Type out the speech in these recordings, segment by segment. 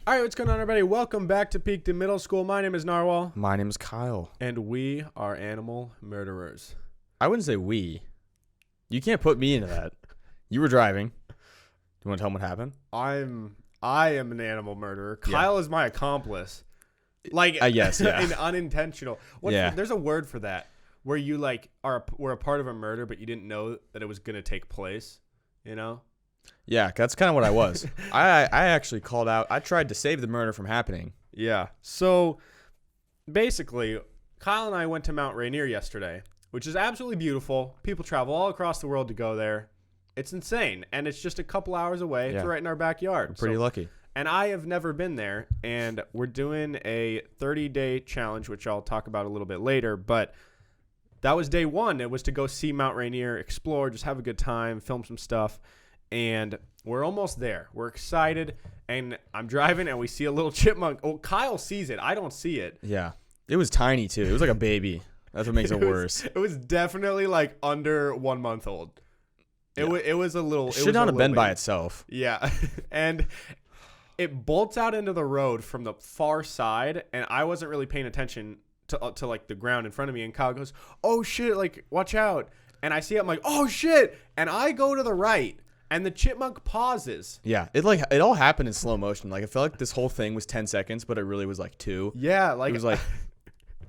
All right, what's going on, everybody? Welcome back to Peaked Middle School. My name is Narwhal. My name is Kyle. And we are animal murderers. I wouldn't say we. You can't put me into that. You were driving. You want to tell them what happened? I am an animal murderer. Kyle is my accomplice. Like, yes, yeah. An unintentional. There's a word for that where you were a part of a murder, but you didn't know that it was going to take place, you know? Yeah, that's kind of what I was. I actually called out. I tried to save the murder from happening. Yeah. So basically, Kyle and I went to Mount Rainier yesterday, which is absolutely beautiful. People travel all across the world to go there. It's insane. And it's just a couple hours away. Yeah. It's right in our backyard. We're pretty lucky. And I have never been there. And we're doing a 30-day challenge, which I'll talk about a little bit later. But that was day one. It was to go see Mount Rainier, explore, just have a good time, film some stuff. And we're almost there. We're excited. And I'm driving, and we see a little chipmunk. Oh, Kyle sees it. I don't see it. Yeah. It was tiny, too. It was like a baby. That's what makes it worse. It was definitely like under 1 month old. It was a little. It should not have been by itself. Yeah. And it bolts out into the road from the far side, and I wasn't really paying attention to like the ground in front of me. And Kyle goes, "Oh, shit, like, watch out." And I see it. I'm like, "Oh, shit." And I go to the right. And the chipmunk pauses. Yeah, it all happened in slow motion. Like, I felt like this whole thing was 10 seconds, but it really was like 2. Yeah, like it was like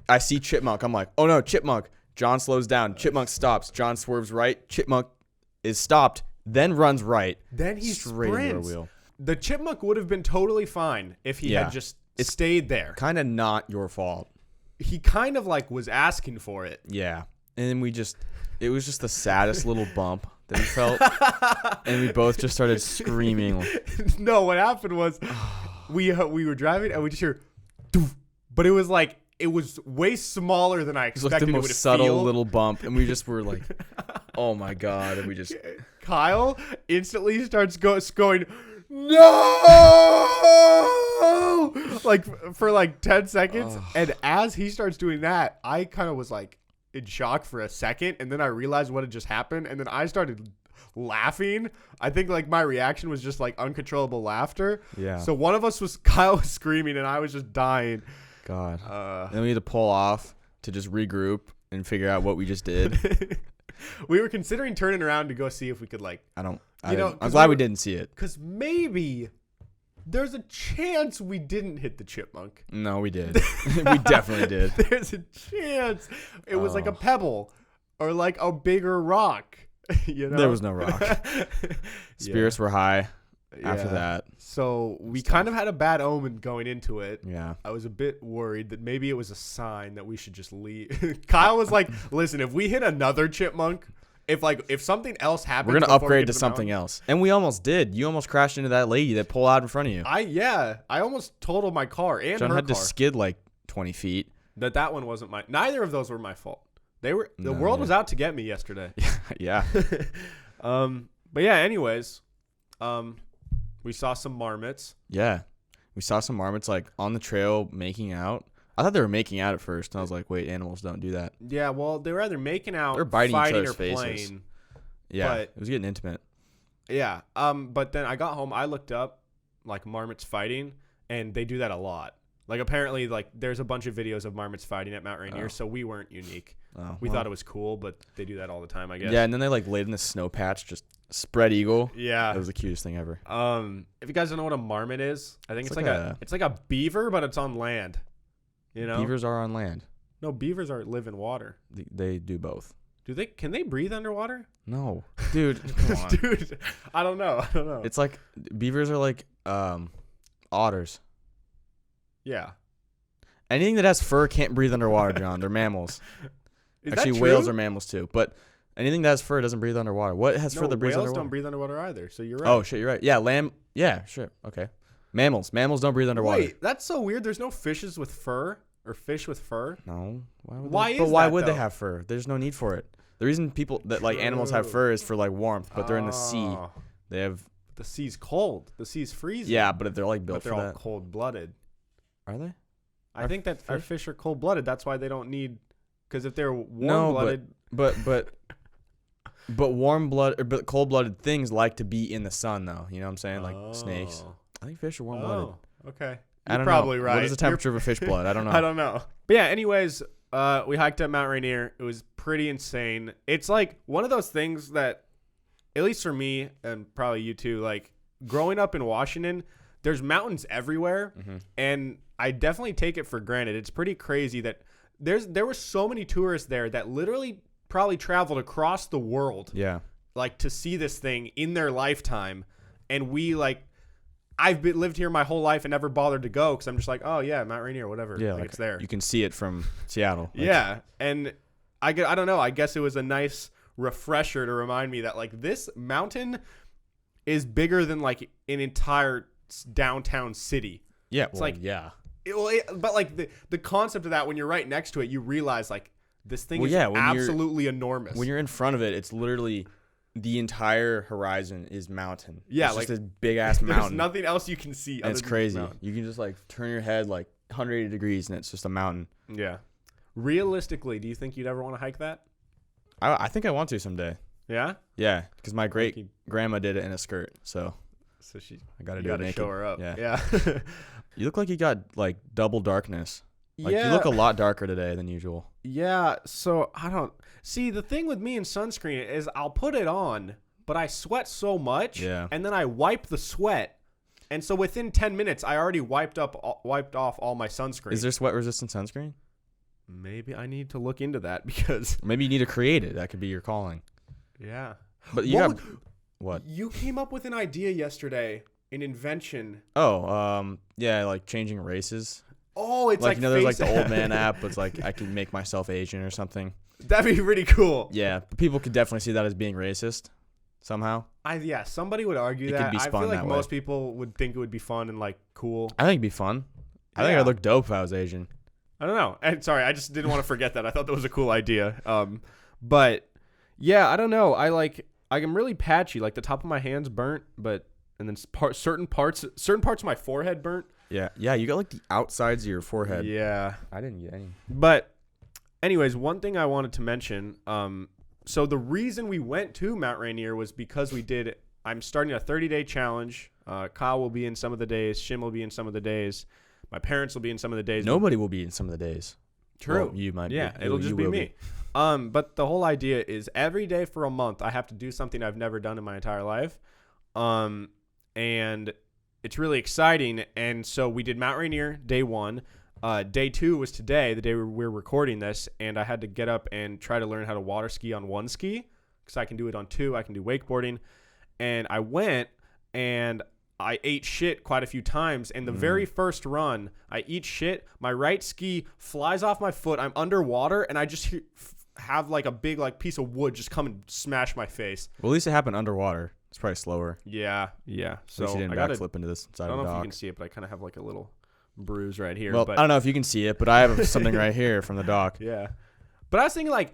I see chipmunk. I'm like, oh no, chipmunk. John slows down. Chipmunk stops. John swerves right. Chipmunk is stopped, then runs right. Then he straight sprints. into a wheel. The chipmunk would have been totally fine if he had just stayed there. Kind of not your fault. He kind of like was asking for it. Yeah, and then it was just the saddest little bump that we felt, and we both just started screaming. No, what happened was we were driving and we just hear, doof, but it was way smaller than I expected. It was like the most subtle little bump, and we just were like, "Oh my god!" And we just Kyle instantly starts going, "No!" like for like 10 seconds, and as he starts doing that, I kind of was like in shock for a second, and then I realized what had just happened, and then I started laughing. I think like my reaction was just like uncontrollable laughter. Yeah. So one of us Kyle was screaming, and I was just dying. God. Then we had to pull off to just regroup and figure out what we just did. We were considering turning around to go see if we could I'm glad we didn't see it. Because maybe there's a chance we didn't hit the chipmunk. No, we did. We definitely did. There's a chance. It was like a pebble or like a bigger rock. You know? There was no rock. Spirits were high after that. So we kind of had a bad omen going into it. Yeah. I was a bit worried that maybe it was a sign that we should just leave. Kyle was like, listen, if we hit another chipmunk, if something else happens, we're going to upgrade to something else. And we almost did. You almost crashed into that lady that pulled out in front of you. I almost totaled my car and John her had car. to skid like 20 feet. That one wasn't neither of those were my fault. The world was out to get me yesterday. Yeah. But yeah, anyways, we saw some marmots. Yeah. We saw some marmots like on the trail making out. I thought they were making out at first, and I was like, wait, animals don't do that. Yeah, well, they were either making out, or biting fighting, each other's or faces. playing. Yeah, it was getting intimate. Yeah. But then I got home, I looked up like marmots fighting, and they do that a lot. Like apparently, like there's a bunch of videos of marmots fighting at Mount Rainier, so we weren't unique. We thought it was cool, but they do that all the time, I guess. Yeah, and then they like laid in the snow patch, just spread eagle. Yeah, that was the cutest thing ever. If you guys don't know what a marmot is, I think it's like a beaver, but it's on land. You know, beavers are on land. No, beavers live in water. They do both. Do they? Can they breathe underwater? No, dude. Come on. Dude, I don't know. It's like beavers are like otters. Yeah. Anything that has fur can't breathe underwater, John. They're mammals. Actually, whales are mammals too. But anything that has fur doesn't breathe underwater. What has fur that breathes underwater? Whales don't breathe underwater either. So you're right. Oh shit, you're right. Yeah, lamb. Yeah, sure. Okay. Mammals don't breathe underwater. Wait, that's so weird. There's no fishes with fur or fish with fur. No. Why would they have fur? There's no need for it. The reason like animals have fur is for like warmth, but they're in the sea. They have. The sea's cold. The sea's freezing. Yeah, but if they're like built for that, they're all cold-blooded. Are they? I think that our fish are cold-blooded. That's why they don't need. Because if they're warm-blooded, but cold-blooded things like to be in the sun, though. You know what I'm saying? Like snakes. I think fish are warm-blooded. Okay. I don't probably know. right. What is the temperature of a fish blood? I don't know. I don't know. But yeah, anyways, we hiked up Mount Rainier. It was pretty insane. It's like one of those things that, at least for me and probably you too, like growing up in Washington, there's mountains everywhere. Mm-hmm. And I definitely take it for granted. It's pretty crazy that there were so many tourists there that literally probably traveled across the world. Yeah. Like to see this thing in their lifetime. And we like, lived here my whole life and never bothered to go because I'm just like, oh yeah, Mount Rainier, whatever. Yeah, like it's there. You can see it from Seattle. Yeah, and I don't know. I guess it was a nice refresher to remind me that like this mountain is bigger than like an entire downtown city. Yeah, it's like yeah. But like the concept of that when you're right next to it, you realize like this thing is when absolutely enormous. When you're in front of it, it's literally. The entire horizon is mountain. Yeah, it's like just this big ass mountain. There's nothing else you can see. And it's crazy. You can just like turn your head like 180 degrees and it's just a mountain. Yeah. Realistically, do you think you'd ever want to hike that? I think I want to someday. Yeah. Yeah, because my great grandma did it in a skirt, so I got to do it naked. Show her up. Yeah. You look like you got like double darkness. Like yeah. You look a lot darker today than usual. Yeah, so I don't see the thing with me and sunscreen is I'll put it on, but I sweat so much, and then I wipe the sweat, and so within 10 minutes I already wiped off all my sunscreen. Is there sweat resistant sunscreen? Maybe I need to look into that because maybe you need to create it. That could be your calling. Yeah, but you got what? You came up with an idea yesterday, an invention. Oh, yeah, like changing races. Oh, it's like there's like the old man app. It's like I can make myself Asian or something. That'd be pretty cool. Yeah, people could definitely see that as being racist somehow. Somebody would argue that. I feel like most people would think it would be fun and like cool. I think it'd be fun. I think I'd look dope if I was Asian. I don't know. And sorry, I just didn't want to forget that. I thought that was a cool idea. But yeah, I don't know. I'm really patchy. Like the top of my hand's burnt, and then certain parts of my forehead burnt. Yeah, you got like the outsides of your forehead. Yeah. I didn't get any. But anyways, one thing I wanted to mention, so the reason we went to Mount Rainier was because I'm starting a 30-day challenge. Kyle will be in some of the days. Shim will be in some of the days. My parents will be in some of the days. Nobody will be in some of the days. True. Well, you might be. Yeah, it'll just be me. But the whole idea is every day for a month, I have to do something I've never done in my entire life. And it's really exciting. And so we did Mount Rainier day 1. Day 2 was today, the day we're recording this. And I had to get up and try to learn how to water ski on one ski because I can do it on 2. I can do wakeboarding. And I went and I ate shit quite a few times. And the very first run, I eat shit. My right ski flies off my foot. I'm underwater and I just have like a big like piece of wood just come and smash my face. Well, at least it happened underwater. It's probably slower. Yeah. So you didn't backflip into this side of the dock. I don't know if you can see it, but I kind of have like a little bruise right here. Well, but I don't know if you can see it, but I have something right here from the dock. Yeah. But I was thinking like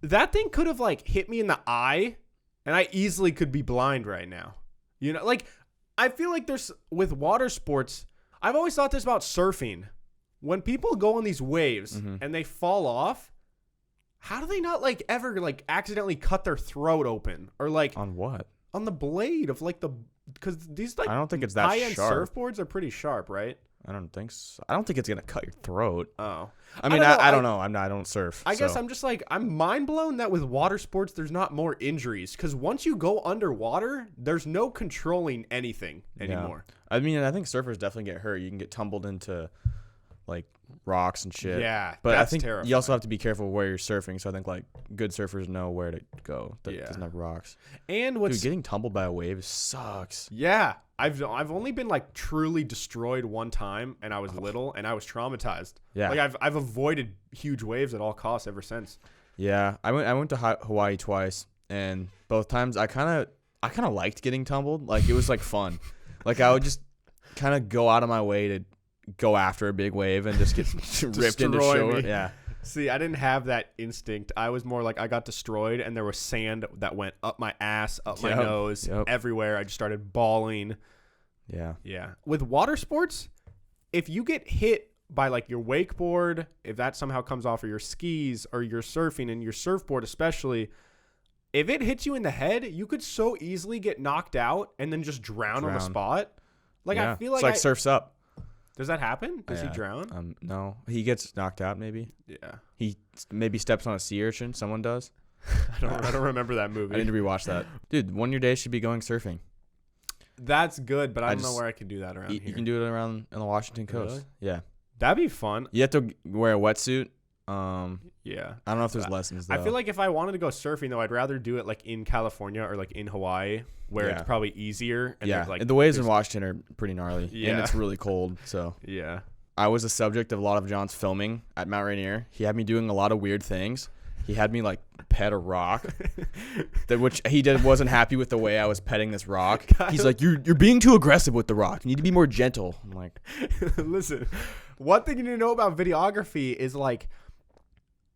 that thing could have like hit me in the eye and I easily could be blind right now. You know, like I feel like with water sports, I've always thought this about surfing. When people go on these waves and they fall off, how do they not like ever like accidentally cut their throat open or like on what? On the blade of like because these like I don't think it's that high-end sharp. surfboards are pretty sharp, right? I don't think so. I don't think it's gonna cut your throat. Oh, I mean, I don't know. I don't surf. I guess I'm just like I'm mind blown that with water sports there's not more injuries because once you go underwater, there's no controlling anything anymore. Yeah. I mean, I think surfers definitely get hurt. You can get tumbled into like rocks and shit. Yeah, but I think terrifying. You also have to be careful where you're surfing. So I think like good surfers know where to go. That doesn't have rocks. And dude, getting tumbled by a wave sucks. Yeah, I've only been like truly destroyed one time, and I was little, and I was traumatized. Yeah, like I've avoided huge waves at all costs ever since. Yeah, I went to Hawaii twice, and both times I kind of liked getting tumbled. Like it was like fun. Like I would just kind of go out of my way to go after a big wave and just get ripped into shore. Yeah. See, I didn't have that instinct. I was more like I got destroyed and there was sand that went up my ass, up my nose, everywhere. I just started bawling. Yeah. Yeah. With water sports, if you get hit by like your wakeboard, if that somehow comes off of your skis or your surfing and your surfboard especially, if it hits you in the head, you could so easily get knocked out and then just drown on the spot. Like Yeah. I feel like it's like surfs up. Does that happen? Does he Yeah. drown? No, he gets knocked out. Maybe Yeah. he maybe steps on a sea urchin. Someone does. I don't remember that movie. I need to rewatch that, dude. One of your days should be going surfing. That's good, but I don't know where I could do that around here. You can do it around on the Washington coast. Really? Yeah, That'd be fun. you have to wear a wetsuit. Yeah. I don't know if there's lessons though. I feel like if I wanted to go surfing though, I'd rather do it like in California or like in Hawaii, where it's probably easier. And and the waves in Washington are pretty gnarly. Yeah. And it's really cold. So yeah. I was the subject of a lot of John's filming at Mount Rainier. He had me doing a lot of weird things. He had me like pet a rock, which he wasn't happy with the way I was petting this rock. He's like, "You're being too aggressive with the rock. You need to be more gentle." I'm like, listen, one thing you need to know about videography is like,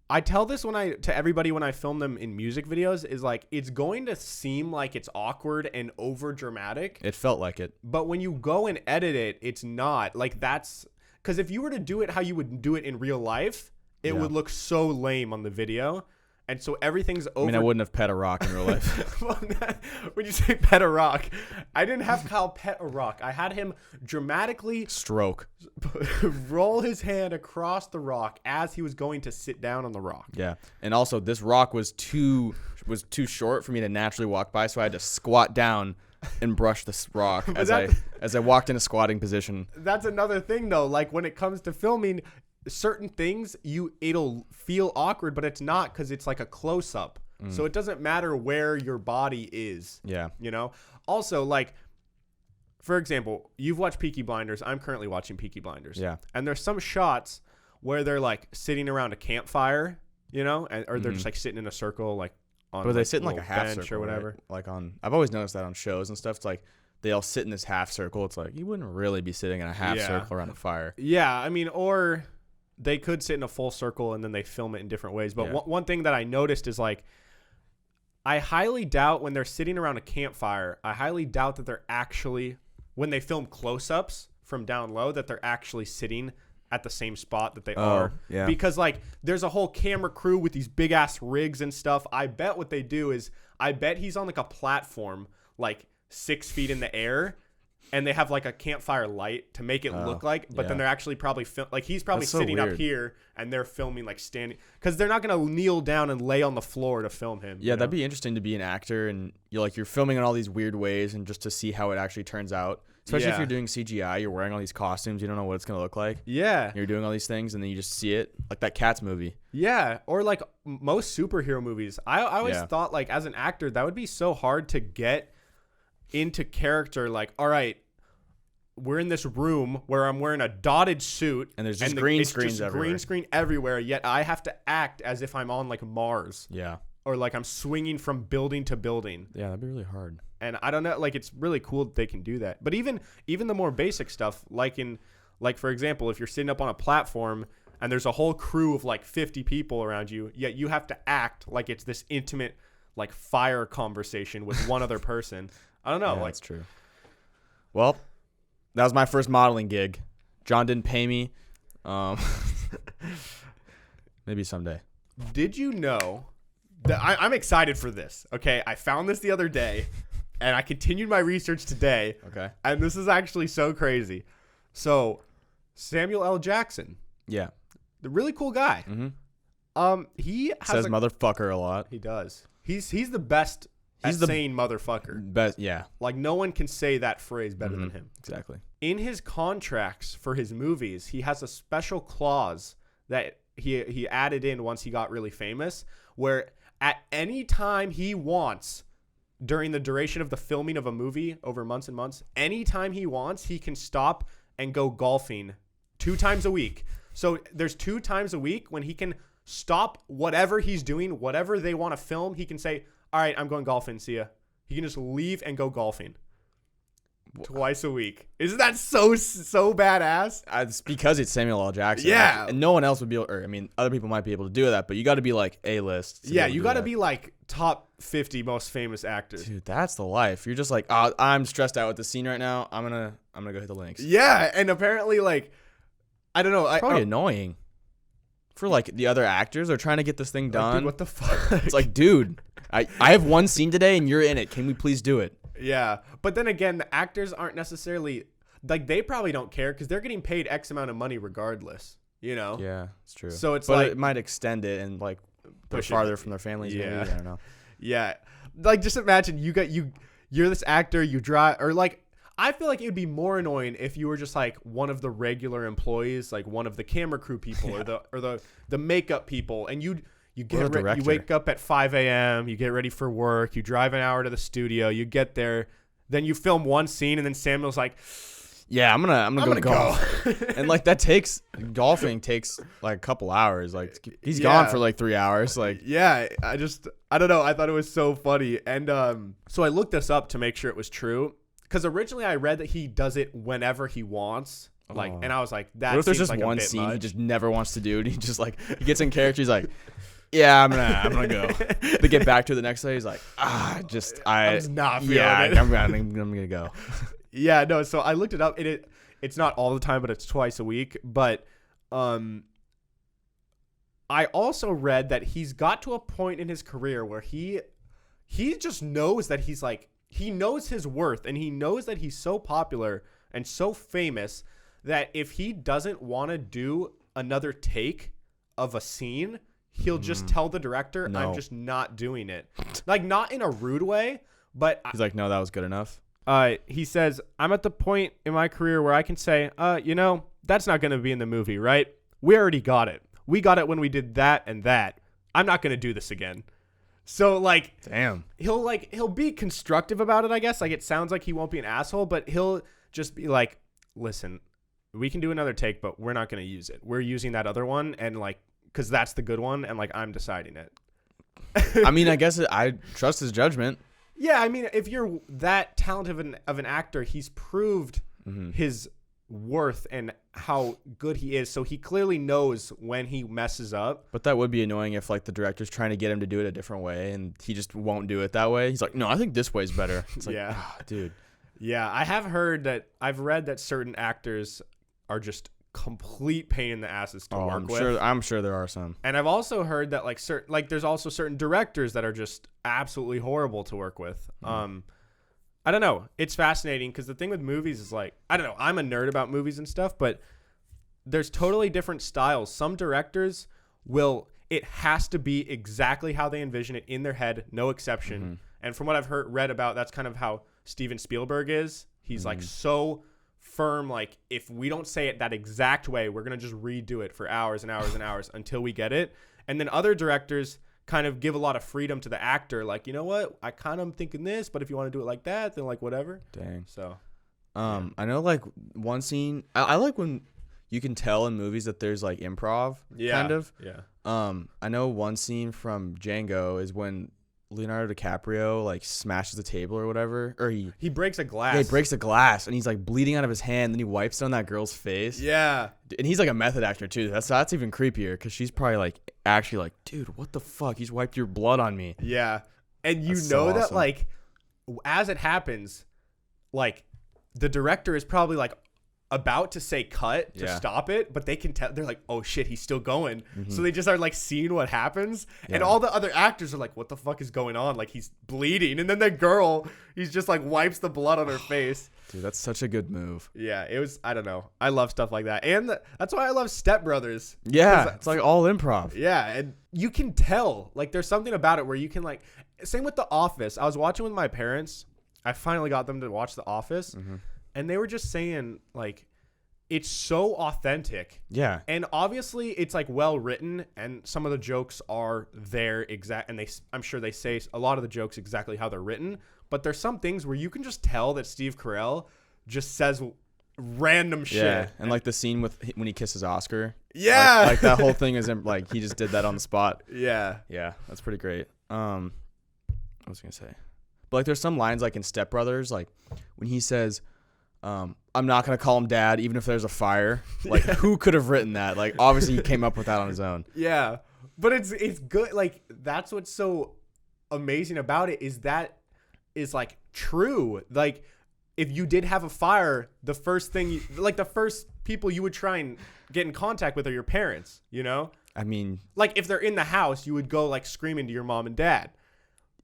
I tell this to everybody when I film them in music videos is like, it's going to seem like it's awkward and over dramatic. it felt like it. But when you go and edit it, it's not like that's because if you were to do it how you would do it in real life, it would look so lame on the video. And so everything's over. I mean, I wouldn't have pet a rock in real life. When you say pet a rock, I didn't have Kyle pet a rock. I had him dramatically Stroke. roll his hand across the rock as he was going to sit down on the rock. Yeah. And also, this rock was too short for me to naturally walk by, so I had to squat down and brush this rock as I walked in a squatting position. That's another thing, though. Like, when it comes to filming certain things, it'll feel awkward, but it's not because it's like a close-up. So it doesn't matter where your body is. Yeah. You know? Also, like, for example, you've watched Peaky Blinders. I'm currently watching Peaky Blinders. Yeah. And there's some shots where they're, like, sitting around a campfire, you know? Or they're just, like, sitting in a circle, like, on But they like, sit in like a half bench circle or whatever. Right? Like I've always noticed that on shows and stuff. It's like they all sit in this half circle. It's like you wouldn't really be sitting in a half circle around a fire. Yeah, I mean, or they could sit in a full circle and then they film it in different ways. But one thing that I noticed is like, I highly doubt when they're sitting around a campfire, I highly doubt that they're actually, when they film close-ups from down low, that they're actually sitting at the same spot that they are. Yeah. Because like there's a whole camera crew with these big ass rigs and stuff. I bet what they do is he's on like a platform like 6 feet in the air, and they have like a campfire light to make it look like, but then they're actually probably like he's probably sitting up here and they're filming like standing, because they're not gonna kneel down and lay on the floor to film him. Yeah, that'd be interesting to be an actor and you're filming in all these weird ways and just to see how it actually turns out. Especially if you're doing CGI, you're wearing all these costumes, you don't know what it's gonna look like. Yeah, you're doing all these things and then you just see it, like that Cats movie. Yeah, or like most superhero movies. I always thought like as an actor that would be so hard to get into character. Like, all right, we're in this room where I'm wearing a dotted suit and there's just green screens everywhere. Green screen everywhere. Yet I have to act as if I'm on like Mars. Yeah. Or like I'm swinging from building to building. Yeah, that'd be really hard. And I don't know, like it's really cool that they can do that. But even the more basic stuff, like for example, if you're sitting up on a platform and there's a whole crew of like 50 people around you, yet you have to act like it's this intimate like fire conversation with one other person. I don't know. Yeah, that's true. Well, that was my first modeling gig. John didn't pay me. Maybe someday. Did you know that I'm excited for this? Okay, I found this the other day, and I continued my research today. Okay. And this is actually so crazy. So, Samuel L. Jackson. Yeah. The really cool guy. Mm-hmm. He says motherfucker a lot. He does. He's the best. He's the saying motherfucker. Best, yeah. Like no one can say that phrase better than him. Exactly. In his contracts for his movies, he has a special clause that he added in once he got really famous, where at any time he wants, during the duration of the filming of a movie over months and months, anytime he wants, he can stop and go golfing 2 times a week. So there's 2 times a week when he can stop whatever he's doing, whatever they want to film. He can say, all right, I'm going golfing. See ya. He can just leave and go golfing twice a week. Isn't that so badass? It's because it's Samuel L. Jackson. Yeah. Like, and no one else would be able, or I mean, other people might be able to do that, but you got to be like A-list. Yeah, you got to be like top 50 most famous actors. Dude, that's the life. You're just like, oh, I'm stressed out with the scene right now. I'm gonna go hit the links. Yeah, and apparently, like, I don't know. It's probably annoying for like the other actors. They're trying to get this thing done. Like, dude, what the fuck? It's like, dude, I have one scene today and you're in it. Can we please do it? Yeah, but then again, the actors aren't necessarily. like they probably don't care because they're getting paid X amount of money regardless, you know? Yeah, it's true. So it's but like it might extend it and like they're push it. farther from their families. Yeah. Maybe. I don't know. Yeah. Like just imagine you're this actor, you drive, or like, I feel like it would be more annoying if you were just like one of the regular employees, like one of the camera crew people or the makeup people, and you wake up at 5 a.m., you get ready for work, you drive an hour to the studio, you get there, then you film one scene, and then Samuel's like, yeah, I'm gonna go golf. And like golfing takes like a couple hours. Like he's gone for like 3 hours. Like yeah, I don't know. I thought it was so funny, and so I looked this up to make sure it was true. Because originally I read that he does it whenever he wants, like, and I was like, that. What if there's just like one scene he just never wants to do, and he just like he gets in character, he's like, yeah, I'm gonna go. They get back to the next day, he's like, I'm just not feeling it. I'm gonna go. Yeah, no. So I looked it up, and it's not all the time, but it's twice a week. But I also read that he's got to a point in his career where he just knows that he's like. He knows his worth, and he knows that he's so popular and so famous that if he doesn't want to do another take of a scene, he'll just tell the director, No. I'm just not doing it. Like, not in a rude way, but He's like, no, that was good enough. he says, I'm at the point in my career where I can say, that's not going to be in the movie, right? We already got it. We got it when we did that and that. I'm not going to do this again. So like, damn, he'll be constructive about it, I guess. Like, it sounds like he won't be an asshole, but he'll just be like, listen, we can do another take, but we're not going to use it. We're using that other one, and like, because that's the good one, and like, I'm deciding it. I mean, I guess I trust his judgment. Yeah, I mean, if you're that talented of an actor, he's proved his worth and how good he is, so he clearly knows when he messes up. But that would be annoying if like the director's trying to get him to do it a different way and he just won't do it that way. He's like, no, I think this way's better. It's like, yeah, dude. Yeah, I've read that certain actors are just complete pain in the asses to work with. I'm sure there are some. And I've also heard that there's also certain directors that are just absolutely horrible to work with. I don't know. It's fascinating because the thing with movies is like, I don't know. I'm a nerd about movies and stuff, but there's totally different styles. Some directors it has to be exactly how they envision it in their head, no exception. And from what I've read about, that's kind of how Steven Spielberg is. He's like so firm, like, if we don't say it that exact way, we're going to just redo it for hours and hours and hours until we get it. And then other directors kind of give a lot of freedom to the actor, like, you know what, I kind of am thinking this, but if you want to do it like that, then like whatever. Dang. So I know like one scene I like when you can tell in movies that there's like improv, kind of. I know one scene from Django is when Leonardo DiCaprio like smashes the table or whatever, or he breaks a glass. Yeah, he breaks a glass and he's like bleeding out of his hand, then he wipes it on that girl's face. Yeah. And he's like a method actor too. That's even creepier because she's probably like actually like, dude, what the fuck? He's wiped your blood on me. Yeah. And you That's know so that awesome. like as it happens, like the director is probably like about to say cut to stop it, but they can tell, they're like, oh shit, he's still going. So they just are like seeing what happens, and all the other actors are like, what the fuck is going on? Like, he's bleeding, and then the girl, he's just like wipes the blood on her face. Dude, that's such a good move. Yeah, it was, I don't know, I love stuff like that, and that's why I love Step Brothers. Yeah, it's like all improv. Yeah, and you can tell, like, there's something about it where you can, like, same with The Office. I was watching with my parents. I finally got them to watch The Office. And they were just saying, like, it's so authentic. Yeah. And obviously, it's, like, well written, and some of the jokes are there exact, and I'm sure they say a lot of the jokes exactly how they're written. But there's some things where you can just tell that Steve Carell just says random shit. Yeah, and like the scene with when he kisses Oscar. Yeah. Like that whole thing is like he just did that on the spot. Yeah. Yeah, that's pretty great. What was I gonna say? But like there's some lines like in Step Brothers, like when he says, I'm not gonna call him dad even if there's a fire. Like who could have written that? Like obviously he came up with that on his own. Yeah. But it's good. Like that's what's so amazing about it is that is like true. Like if you did have a fire, the first thing the first people you would try and get in contact with are your parents, you know? I mean, like if they're in the house, you would go like screaming to your mom and dad.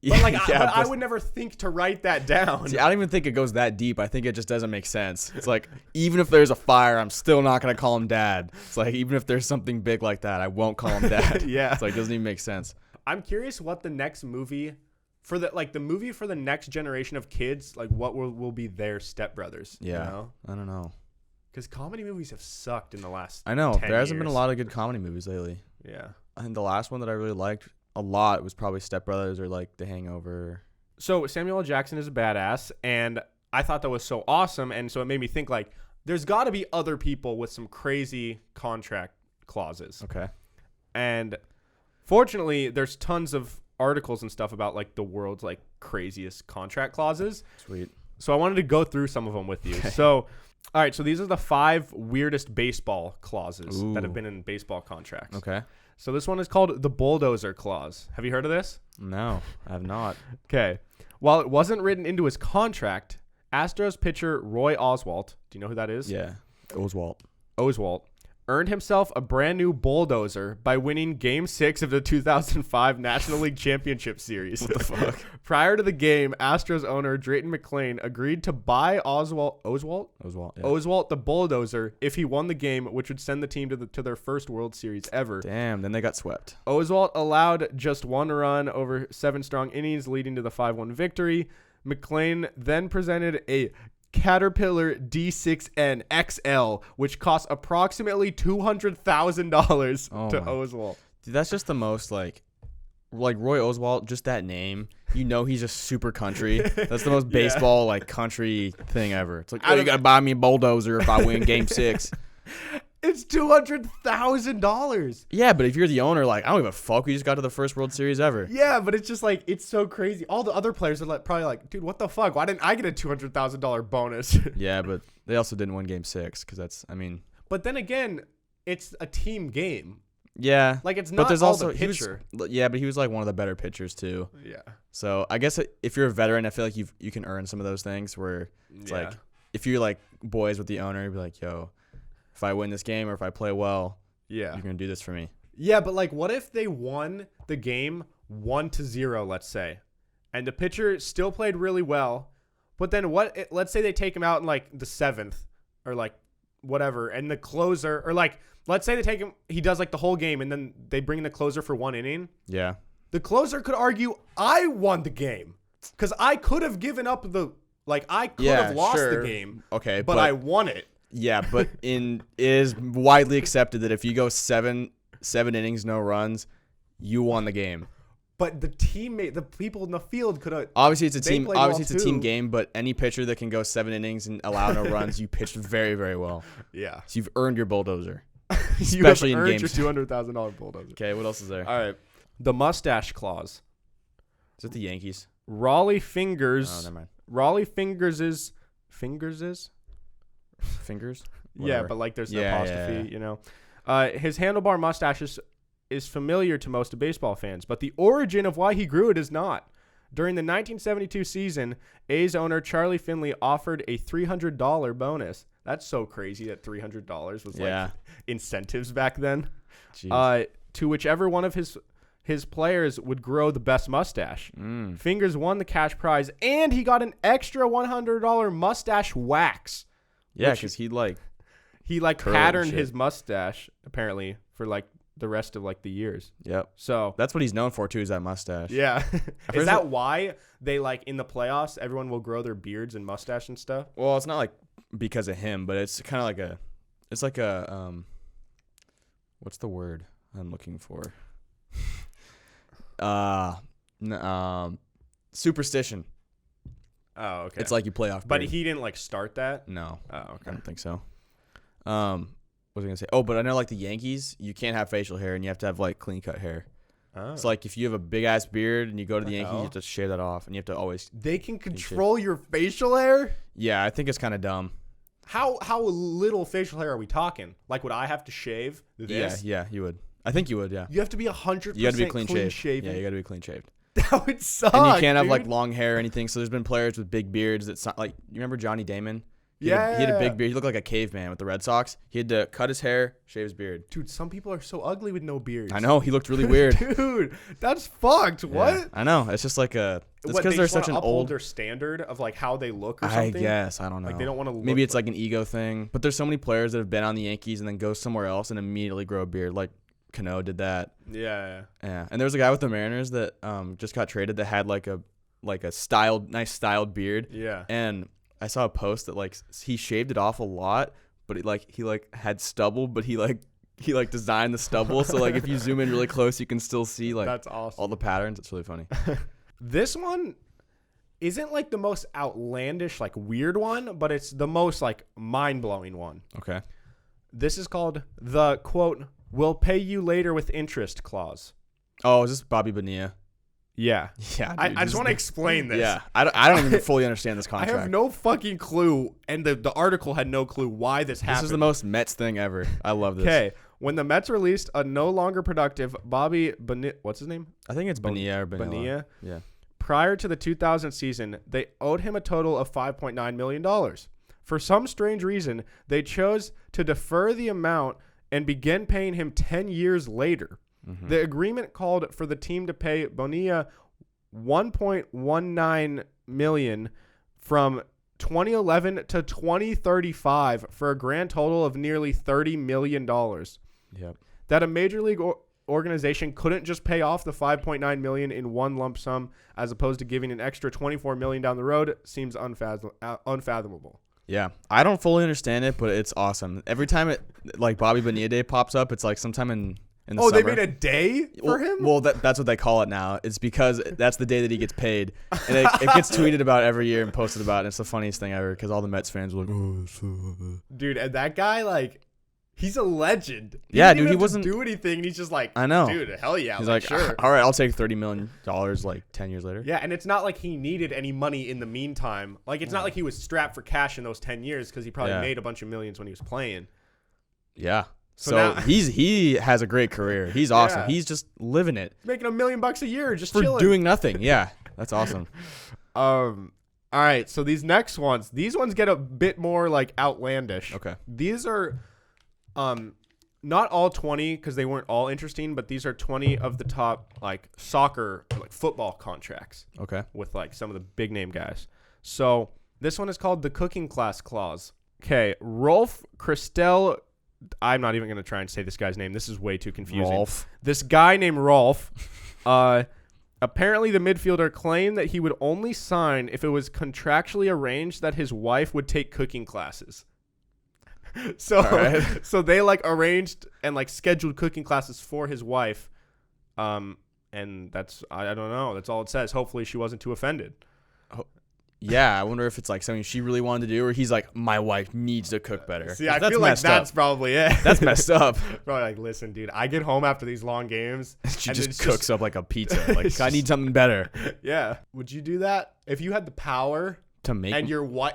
But like, Yeah, I would never think to write that down. See, I don't even think it goes that deep. I think it just doesn't make sense. It's like, even if there's a fire, I'm still not going to call him dad. It's like, even if there's something big like that, I won't call him dad. Yeah. It's like, it doesn't even make sense. I'm curious what the next movie for the next generation of kids, like what will be their stepbrothers. Yeah. You know? I don't know. Because comedy movies have sucked in the last I know. 10 There hasn't been a years. lot of good comedy movies lately. Yeah. I think the last one that I really liked a lot was probably Step Brothers or like The Hangover. So Samuel L. Jackson is a badass, and I thought that was so awesome, and so it made me think like there's got to be other people with some crazy contract clauses. Okay. And fortunately, there's tons of articles and stuff about like the world's like craziest contract clauses. Sweet. So I wanted to go through some of them with you. Okay. So, all right, so these are the 5 weirdest baseball clauses that have Ooh. been in baseball contracts. Okay. So this one is called the Bulldozer Clause. Have you heard of this? No, I have not. Okay. While it wasn't written into his contract, Astros pitcher Roy Oswalt, do you know who that is? Yeah. Oswalt. Oswalt earned himself a brand new bulldozer by winning Game 6 of the 2005 National League Championship Series. What the fuck? Prior to the game, Astros owner Drayton McClain agreed to buy Oswalt the bulldozer if he won the game, which would send the team to their first World Series ever. Damn, then they got swept. Oswalt allowed just 1 run over 7 strong innings, leading to the 5-1 victory. McClain then presented a Caterpillar D6N XL, which cost approximately $200,000 Oh to my. Oswalt. Dude, that's just the most like Roy Oswalt, just that name. You know he's just super country. That's the most Yeah. baseball like country thing ever. It's like, I oh, you don't- gotta buy me a bulldozer if I win Game 6. It's $200,000. Yeah, but if you're the owner, like, I don't give a fuck. We just got to the first World Series ever. Yeah, but it's just like, it's so crazy. All the other players are like, probably like, dude, what the fuck? Why didn't I get a $200,000 bonus? Yeah, but they also didn't win Game 6 because that's, I mean, But then again, it's a team game. yeah. Like, it's But not there's all also the pitcher. yeah, but he was like one of the better pitchers too. Yeah. So I guess if you're a veteran, I feel like you can earn some of those things. Where it's like if you're like boys with the owner, you'd be like, yo, if I win this game or if I play well, Yeah. you're gonna do this for me. Yeah, but like, what if they won the game 1-0, let's say, and the pitcher still played really well, but then let's say they take him out in like the 7th or like whatever, and the closer, or like, let's say they take him, he does like the whole game, and then they bring in the closer for 1 inning. Yeah. The closer could argue, I won the game because I could have given up I could have lost the game. Okay, but I won it. Yeah, but it is widely accepted that if you go seven innings, no runs, you won the game. But the people in the field could have. Obviously, it's a They team. played Obviously, well it's a team too. game. But any pitcher that can go 7 innings and allow no runs, you pitched very, very well. Yeah. So you've earned your bulldozer. You Especially have in earned games. your $200,000 bulldozer. Okay, what else is there? All right. The mustache clause. Is it the Yankees? Raleigh Fingers. Oh, never mind. Raleigh Fingers. Fingers? Yeah, Whatever. but like there's an Yeah, apostrophe, yeah. you know. His handlebar mustache is familiar to most baseball fans, but the origin of why he grew it is not. During the 1972 season, A's owner Charlie Finley offered a $300 bonus. That's so crazy that $300 was Yeah. like incentives back then. Jeez. To whichever one of his players would grow the best mustache. Fingers won the cash prize, and he got an extra $100 mustache wax. Yeah, which- because he like. He like Curl and patterned shit. his mustache apparently for like the rest of like the years. Yep. So That's what he's known for too. Is that mustache? yeah, heard is that why they like in the playoffs everyone will grow their beards and mustache and stuff? Well, it's not like because of him, but it's kind of like it's like a what's the word I'm looking for? Superstition. Oh, okay. It's like you play off. but beard. he didn't like start that. No, Oh, I okay. don't think so. What was I gonna say? Oh, but I know like the Yankees, you can't have facial hair and you have to have like clean cut hair. Oh. It's like if you have a big ass beard and you go to the The Yankees, you hell? have to shave that off and you have to always. They can control your facial hair. Yeah, I think it's kind of dumb. How little facial hair are we talking? Like, would I have to shave this? Yeah, you would. I think you would. Yeah. You have to be 100%. You got to be clean shaved. shaven. Yeah, you got to be clean shaved. That would suck. And you can't have dude. like long hair or anything. So there's been players with big beards that like you remember Johnny Damon? He had a big beard. He looked like a caveman with the Red Sox. He had to cut his hair, shave his beard. Dude, some people are so ugly with no beards. I know. He looked really weird. Dude, that's fucked. What? Yeah, I know. It's just like a. It's because they're such an old. Their standard of like how they look or something. I guess. I don't know. Like they don't want to. Maybe it's like an ego thing. But there's so many players that have been on the Yankees and then go somewhere else and immediately grow a beard. Like Cano did that. Yeah. Yeah. And there was a guy with the Mariners that just got traded that had like a nice styled beard. Yeah. And I saw a post that like he shaved it off a lot, but he had stubble, but he designed the stubble, so like if you zoom in really close, you can still see like that's awesome. all the patterns. It's really funny. This one isn't like the most outlandish, like weird one, but it's the most like mind blowing one. Okay. This is called the quote "We'll pay you later with interest" clause. Oh, is this Bobby Bonilla? Yeah. Yeah. Dude, I just want to explain this. Yeah. I don't even fully understand this contract. I have no fucking clue, and the article had no clue why this happened. This is the most Mets thing ever. I love this. Okay. When the Mets released a no longer productive Bobby Bonilla, what's his name? I think it's Bonilla or Bonilla. Bonilla. Yeah. Prior to the 2000 season, they owed him a total of $5.9 million. For some strange reason, they chose to defer the amount and begin paying him 10 years later. Mm-hmm. The agreement called for the team to pay Bonilla $1.19 million from 2011 to 2035 for a grand total of nearly $30 million. Yep. That a major league organization couldn't just pay off the $5.9 million in one lump sum as opposed to giving an extra $24 million down the road seems unfathomable. Yeah, I don't fully understand it, but it's awesome. Every time it like Bobby Bonilla Day pops up, it's like sometime in the summer. They made a day for him? Well, that's what they call it now. It's because that's the day that he gets paid. And it gets tweeted about every year and posted about. And it's the funniest thing ever because all the Mets fans were like, oh. Dude, and that guy, like, he's a legend. He wasn't do anything. And he's just like, I know. Dude, hell yeah. He's like, sure. All right, I'll take $30 million like 10 years later. Yeah, and it's not like he needed any money in the meantime. Like, it's not like he was strapped for cash in those 10 years because he probably made a bunch of millions when he was playing. Yeah. So now, he has a great career. He's awesome. Yeah. He's just living it. Making $1 million a year just for chilling. doing nothing. Yeah, that's awesome. All right, so these next ones, get a bit more like outlandish. Okay. These are not all 20 because they weren't all interesting, but these are 20 of the top like soccer, like football contracts. Okay. With like some of the big name guys. So this one is called the cooking class clause. Okay, Rolf Christel. I'm not even going to try and say this guy's name. This is way too confusing. Rolf. This guy named Rolf, apparently the midfielder claimed that he would only sign if it was contractually arranged that his wife would take cooking classes. So they like arranged and like scheduled cooking classes for his wife. And that's, I don't know. That's all it says. Hopefully she wasn't too offended. Yeah, I wonder if it's like something she really wanted to do, or he's like, my wife needs to cook better. See, I feel like that's probably it. That's messed up. Probably like, listen, dude, I get home after these long games. She just cooks up like a pizza. Like, I need something better. Yeah. Would you do that if you had the power to make? And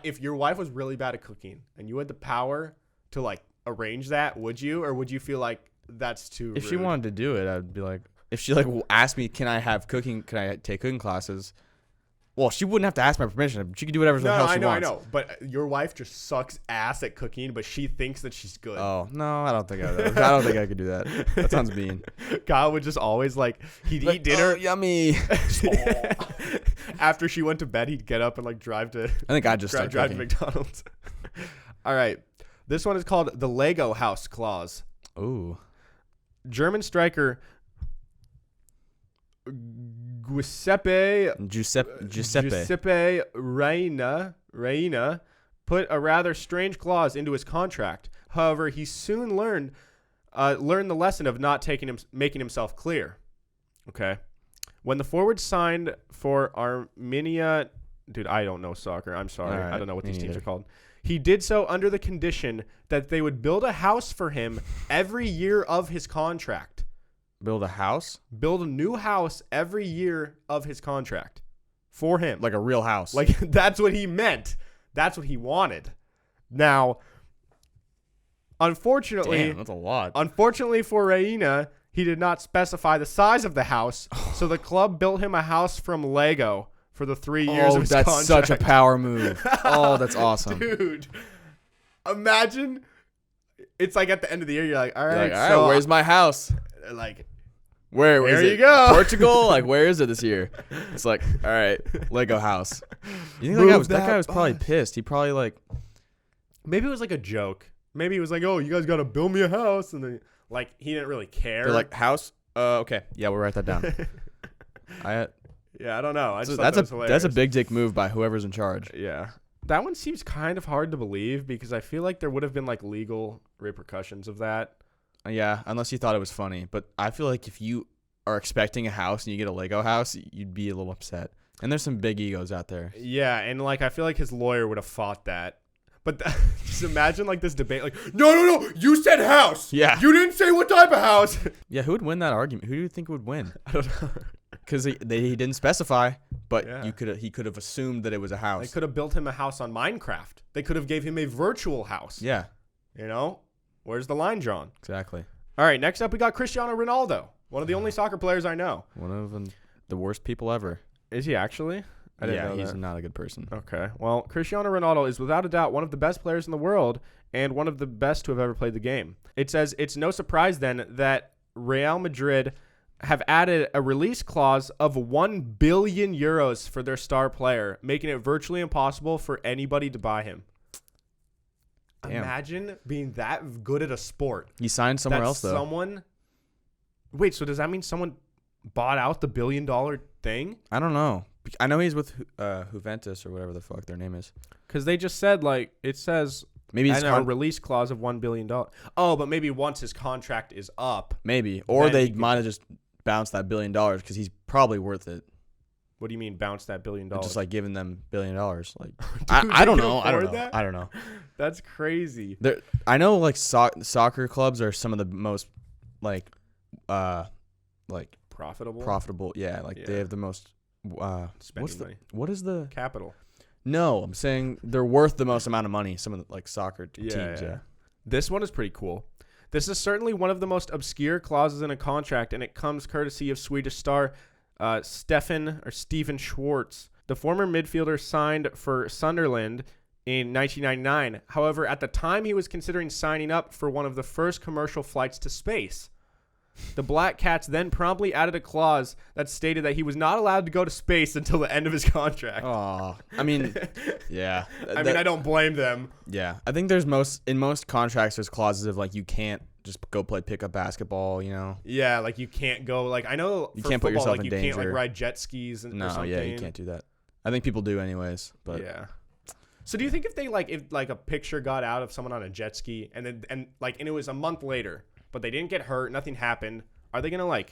if your wife was really bad at cooking, and you had the power to like arrange that, would you, or would you feel like that's too? If rude? she wanted to do it, I'd be like, if she like asked me, can I take cooking classes? Well, she wouldn't have to ask my permission. She could do whatever the hell she wants. I know. But your wife just sucks ass at cooking, but she thinks that she's good. Oh, no, I don't think I could do that. That sounds mean. Kyle would just always he'd eat dinner. Yummy. After she went to bed, he'd get up and drive to. I think I'd just drive to McDonald's. All right. This one is called the Lego House Clause. Ooh. German striker Giuseppe Reina put a rather strange clause into his contract. However, he soon learned the lesson of not making himself clear. Okay. When the forward signed for Armenia, dude, I don't know soccer. I'm sorry. Right, I don't know what these teams are called. He did so under the condition that they would build a house for him every year of his contract. Build a house? Build a new house every year of his contract for him. Like a real house. Like, that's what he meant. That's what he wanted. Now, unfortunately... Damn, that's a lot. Unfortunately for Reina, he did not specify the size of the house, so the club built him a house from Lego for the 3 years of his contract. Oh, that's such a power move. Oh, that's awesome. Dude. Imagine it's like at the end of the year, you're like, all right, where's my house? Like, Where there is you it? go. Portugal? Like, where is it this year? It's like, all right, Lego house. You think that guy was probably pissed? He probably like, maybe it was like a joke. Maybe he was like, oh, you guys got to build me a house. And then, like, he didn't really care. they're like, house? Okay. Yeah, we'll write that down. Yeah, I don't know. I just thought that was hilarious. That's a big dick move by whoever's in charge. Yeah. That one seems kind of hard to believe because I feel like there would have been, like, legal repercussions of that. Yeah, unless you thought it was funny. But I feel like if you are expecting a house and you get a Lego house, you'd be a little upset. And there's some big egos out there. Yeah, and, like, I feel like his lawyer would have fought that. But just imagine, like, this debate, like, no, you said house. Yeah. You didn't say what type of house. Yeah, who would win that argument? Who do you think would win? I don't know. Because he didn't specify, but Yeah. he could have assumed that it was a house. They could have built him a house on Minecraft. They could have gave him a virtual house. Yeah. You know? Where's the line drawn? Exactly. All right, next up we got Cristiano Ronaldo, one of the only soccer players I know. One of the worst people ever. Is he actually? I didn't know he's that. not a good person. Okay. Well, Cristiano Ronaldo is without a doubt one of the best players in the world and one of the best to have ever played the game. It says it's no surprise then that Real Madrid have added a release clause of 1 billion euros for their star player, making it virtually impossible for anybody to buy him. Damn. Imagine being that good at a sport. He signed somewhere else, though. Wait, so does that mean someone bought out the $1 billion thing? I don't know. I know he's with Juventus or whatever the fuck their name is. Because they just said, like, it says maybe it's a release clause of $1 billion. Oh, but maybe once his contract is up. Maybe. Or they might have just bounced that $1 billion because he's probably worth it. What do you mean bounce that $1 billion? Just like giving them $1 billion. Like, Dude, I don't know. I don't know. That's crazy. I know like soccer clubs are some of the most like profitable. Yeah, they have the most spending money. What is the capital? No, I'm saying they're worth the most amount of money. Some of the like soccer teams. Yeah. This one is pretty cool. This is certainly one of the most obscure clauses in a contract, and it comes courtesy of Swedish star Stephen Schwartz. The former midfielder signed for Sunderland in 1999. However, at the time, he was considering signing up for one of the first commercial flights to space. The Black Cats then promptly added a clause that stated that he was not allowed to go to space until the end of his contract. Oh, I mean, yeah. I don't blame them. Yeah, I think in most contracts there's clauses of like you can't just go play pickup basketball, you know. Yeah, like you can't go like I know you for can't football, put yourself like, in you danger. can't like ride jet skis or something. Yeah, you can't do that. I think people do anyways, but yeah. So do you think if a picture got out of someone on a jet ski and it was a month later, but they didn't get hurt, nothing happened, are they gonna Are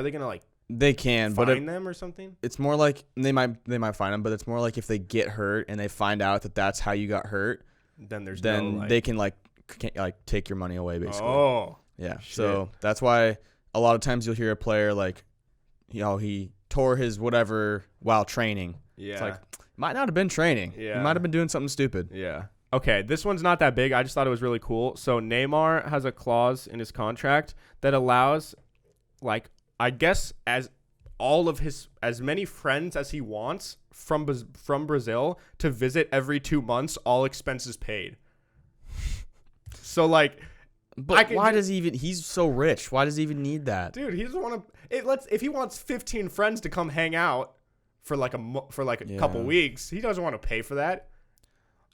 they gonna They can, find them or something? It's more like they might find them, but it's more like if they get hurt and they find out that that's how you got hurt, then they can take your money away basically. Oh, yeah. Shit. So that's why a lot of times you'll hear a player he tore his whatever while training. Yeah. It's like might not have been training. Yeah. He might have been doing something stupid. Yeah. Okay, this one's not that big. I just thought it was really cool. So Neymar has a clause in his contract that allows, I guess, as many friends as he wants from Brazil to visit every 2 months, all expenses paid. So but why does he even? He's so rich. Why does he even need that? Dude, he doesn't want to. If he wants 15 friends to come hang out for a couple weeks, he doesn't want to pay for that.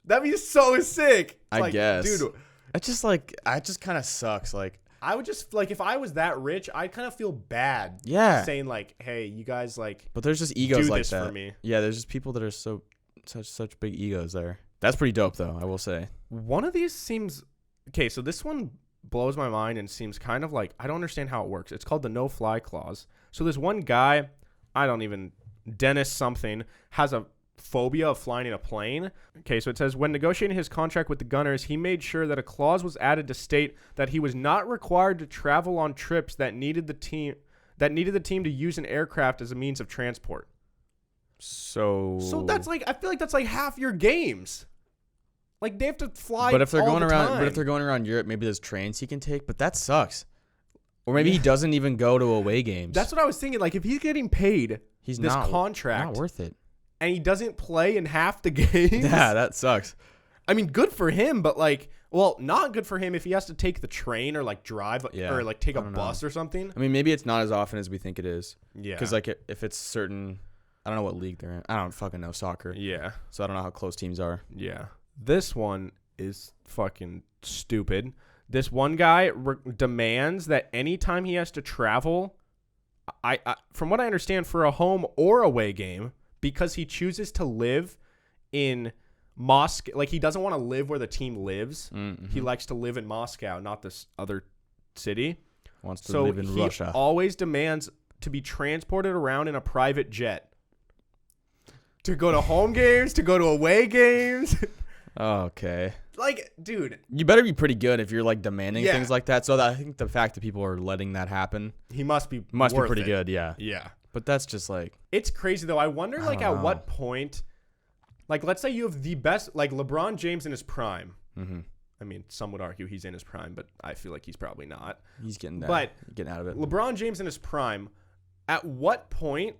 That'd be so sick. I guess, dude. It just kind of sucks. I would just if I was that rich, I'd kind of feel bad. Yeah. Saying hey, you guys But there's just egos do like this that. for me. Yeah, there's just people that are such big egos there. That's pretty dope though, I will say. One of these seems okay. So this one blows my mind and seems kind of I don't understand how it works. It's called the no-fly clause. So there's one guy, Dennis something, has a phobia of flying in a plane. Okay, so it says when negotiating his contract with the Gunners, he made sure that a clause was added to state that he was not required to travel on trips that needed the team to use an aircraft as a means of transport. So that's I feel like that's half your games. They have to fly. But if they're going around, time. Europe, maybe there's trains he can take. But that sucks. Or maybe he doesn't even go to away games. That's what I was thinking. If he's getting paid, he's contract not worth it. And he doesn't play in half the games. Yeah, that sucks. I mean, good for him, but like, well, not good for him if he has to take the train or like drive or like take a bus or something. I mean, maybe it's not as often as we think it is. Yeah. Because like if it's certain, I don't know what league they're in. I don't fucking know soccer. Yeah. So I don't know how close teams are. Yeah. This one is fucking stupid. This one guy demands that anytime he has to travel, I from what I understand, for a home or away game, because he chooses to live in Moscow, like he doesn't want to live where the team lives. Mm-hmm. He likes to live in Moscow, not this other city. Wants to live in Russia. He always demands to be transported around in a private jet. To go to home games, to go to away games. Okay. Like, dude. You better be pretty good if you're like demanding things like that. So I think the fact that people are letting that happen. He must be pretty good, yeah. Yeah. But that's just like. It's crazy though. I wonder like at what point. Like, let's say you have the best, like LeBron James in his prime. Mm-hmm. I mean, some would argue he's in his prime, but I feel like he's probably not. He's getting there. But getting out of it. LeBron James in his prime, at what point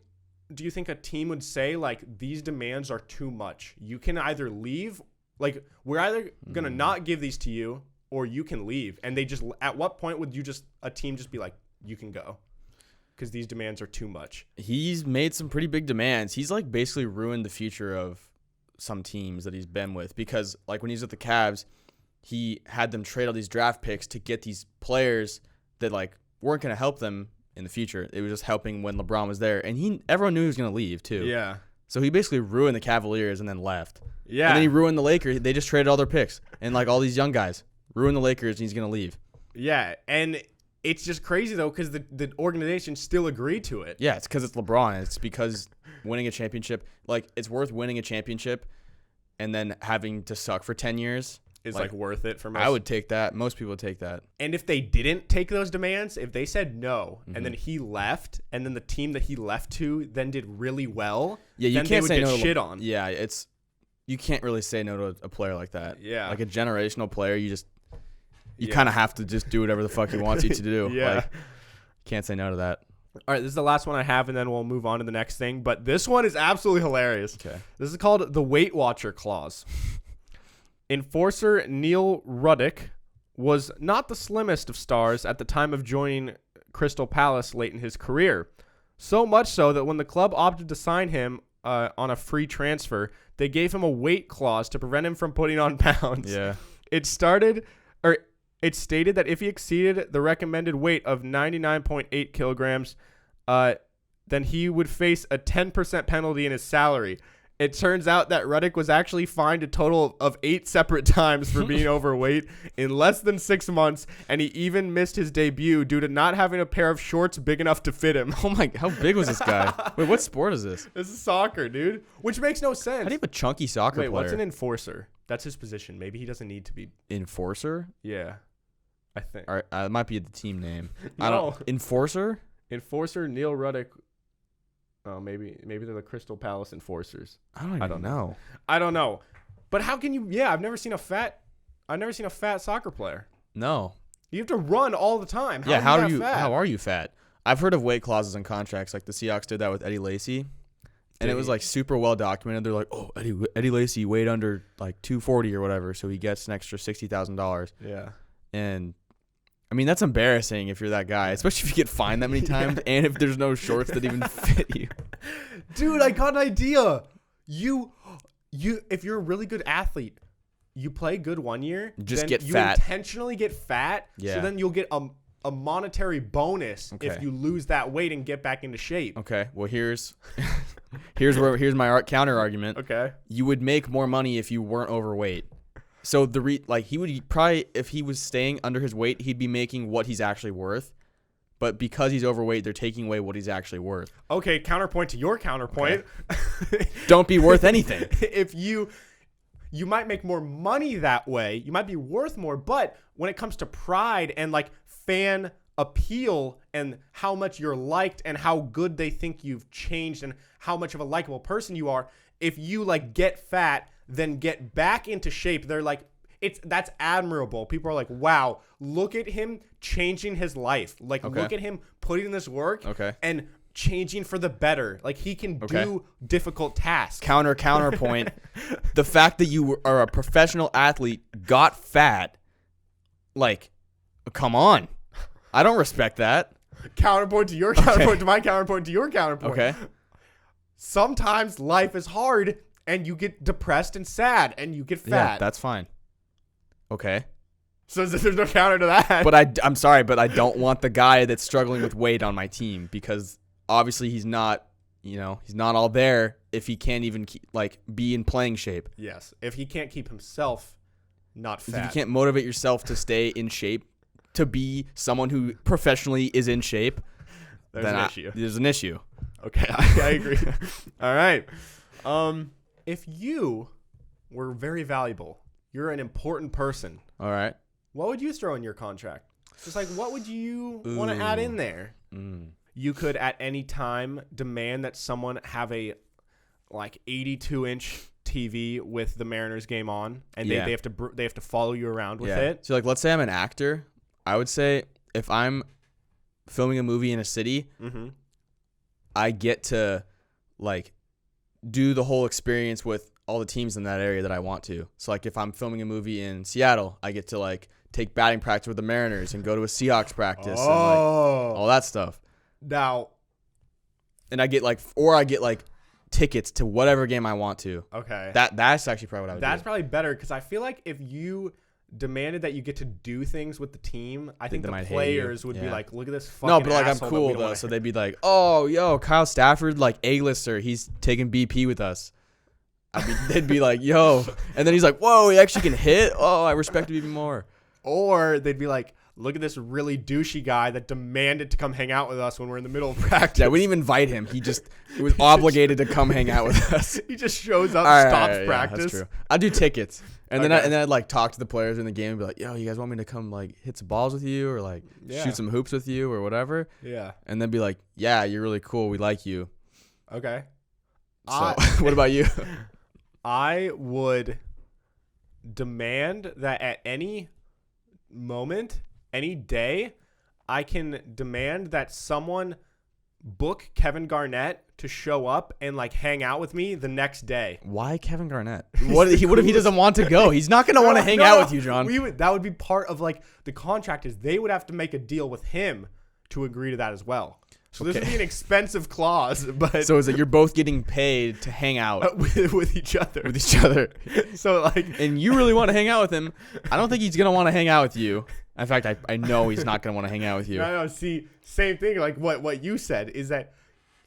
do you think a team would say, like, these demands are too much? You can either leave, like, we're either going to not give these to you, or you can leave. And they just, at what point would a team just be like, you can go? Because these demands are too much. He's made some pretty big demands. He's, like, basically ruined the future of some teams that he's been with, because like when he's with the Cavs, he had them trade all these draft picks to get these players that like weren't going to help them in the future. It was just helping when LeBron was there, and everyone knew he was going to leave too. Yeah. So he basically ruined the Cavaliers and then left. Yeah. And then he ruined the Lakers. They just traded all their picks and like all these young guys ruined the Lakers, and he's going to leave. Yeah, and it's just crazy though because the organization still agreed to it. Yeah, it's because it's LeBron. It's because winning a championship, like it's worth winning a championship and then having to suck for 10 years. Is like worth it for most. I would take that. Most people would take that. And if they didn't take those demands, if they said no, and then he left, and then the team that he left to then did really well, you then can't they would say get no shit on. Yeah, you can't really say no to a player like that. Yeah. Like a generational player, you kind of have to just do whatever the fuck he wants you to do. Yeah. Like, can't say no to that. All right, this is the last one I have, and then we'll move on to the next thing. But this one is absolutely hilarious. Okay. This is called the Weight Watcher Clause. Enforcer Neil Ruddick was not the slimmest of stars at the time of joining Crystal Palace late in his career. So much so that when the club opted to sign him on a free transfer, they gave him a weight clause to prevent him from putting on pounds. Yeah. It stated that if he exceeded the recommended weight of 99.8 kilograms, then he would face a 10% penalty in his salary. It turns out that Ruddick was actually fined a total of 8 separate times for being overweight in less than 6 months, and he even missed his debut due to not having a pair of shorts big enough to fit him. Oh my, how big was this guy? Wait, what sport is this? This is soccer, dude, which makes no sense. How do you have a chunky soccer player? Wait, what's an enforcer? That's his position. Maybe he doesn't need to be. Enforcer? Yeah, I think. All right, it might be the team name. No. I don't. Enforcer? Enforcer Neil Ruddick. Oh, maybe they're the Crystal Palace Enforcers. I don't know. I don't know. But how can you? Yeah, I've never seen a fat soccer player. No. You have to run all the time. How are you fat? I've heard of weight clauses in contracts. Like the Seahawks did that with Eddie Lacy, and it was like super well documented. They're like, oh, Eddie Lacy weighed under like 240 or whatever, so he gets an extra $60,000. Yeah. And I mean, that's embarrassing if you're that guy, especially if you get fined that many times and if there's no shorts that even fit you. Dude, I got an idea. If you're a really good athlete, you play good one year, just then get you fat. Intentionally get fat, yeah. So then you'll get a monetary bonus if you lose that weight and get back into shape. Okay, well here's my counter argument. Okay, you would make more money if you weren't overweight. So he would probably, if he was staying under his weight, he'd be making what he's actually worth. But because he's overweight, they're taking away what he's actually worth. Okay, counterpoint to your counterpoint. Okay. Don't be worth anything. If you might make more money that way, you might be worth more. But when it comes to pride and like fan appeal and how much you're liked and how good they think you've changed and how much of a likable person you are, if you like get fat, then get back into shape, they're like, that's admirable. People are like, wow, look at him changing his life. Like, look at him putting in this work and changing for the better. Like, he can do difficult tasks. Counterpoint. The fact that you are a professional athlete, got fat, like, come on. I don't respect that. Counterpoint to your counterpoint to my counterpoint to your counterpoint. Okay. Sometimes life is hard and you get depressed and sad and you get fat. Yeah, that's fine. Okay. So there's no counter to that. But I'm sorry, but I don't want the guy that's struggling with weight on my team because obviously he's not, he's not all there if he can't even be in playing shape. Yes. If he can't keep himself not fat. If you can't motivate yourself to stay in shape, to be someone who professionally is in shape, there's an issue. There's an issue. Okay, I agree. All right. If you were very valuable, you're an important person. All right. What would you throw in your contract? Just like, what would you want to add in there? You could at any time demand that someone have a 82-inch TV with the Mariners game on, and they have to follow you around with it. So let's say I'm an actor. I would say if I'm filming a movie in a city, I get to do the whole experience with all the teams in that area that I want to. So if I'm filming a movie in Seattle, I get to take batting practice with the Mariners and go to a Seahawks practice and all that stuff. Now, and I get tickets to whatever game I want to. Okay. That's actually probably what I would do. That's probably better because I feel like if you demanded that you get to do things with the team, I think the players would be like, look at this fucking No, but I'm cool though, so they'd be like, oh, yo, Kyle Stafford, A-lister, he's taking BP with us. They'd be like, yo, and then he's like, whoa, he actually can hit? Oh, I respect him even more. Or they'd be like, look at this really douchey guy that demanded to come hang out with us when we're in the middle of practice. Yeah, we didn't even invite him. He was obligated to come hang out with us. He just shows up, stops practice. That's true. I'd do tickets. And then I'd talk to the players in the game and be like, yo, you guys want me to come hit some balls with you or shoot some hoops with you or whatever? Yeah. And then be like, yeah, you're really cool. We like you. Okay. So what about you? I would demand that at any moment, any day, I can demand that someone book Kevin Garnett to show up and hang out with me the next day. Why Kevin Garnett? What if he doesn't want to go? He's not going to want to hang out with you, John. That would be part of the contract is they would have to make a deal with him to agree to that as well. So this would be an expensive clause, but so is it you're both getting paid to hang out with each other? With each other. So and you really want to hang out with him. I don't think he's going to want to hang out with you. In fact, I know he's not going to want to hang out with you. No, see, same thing. What you said is that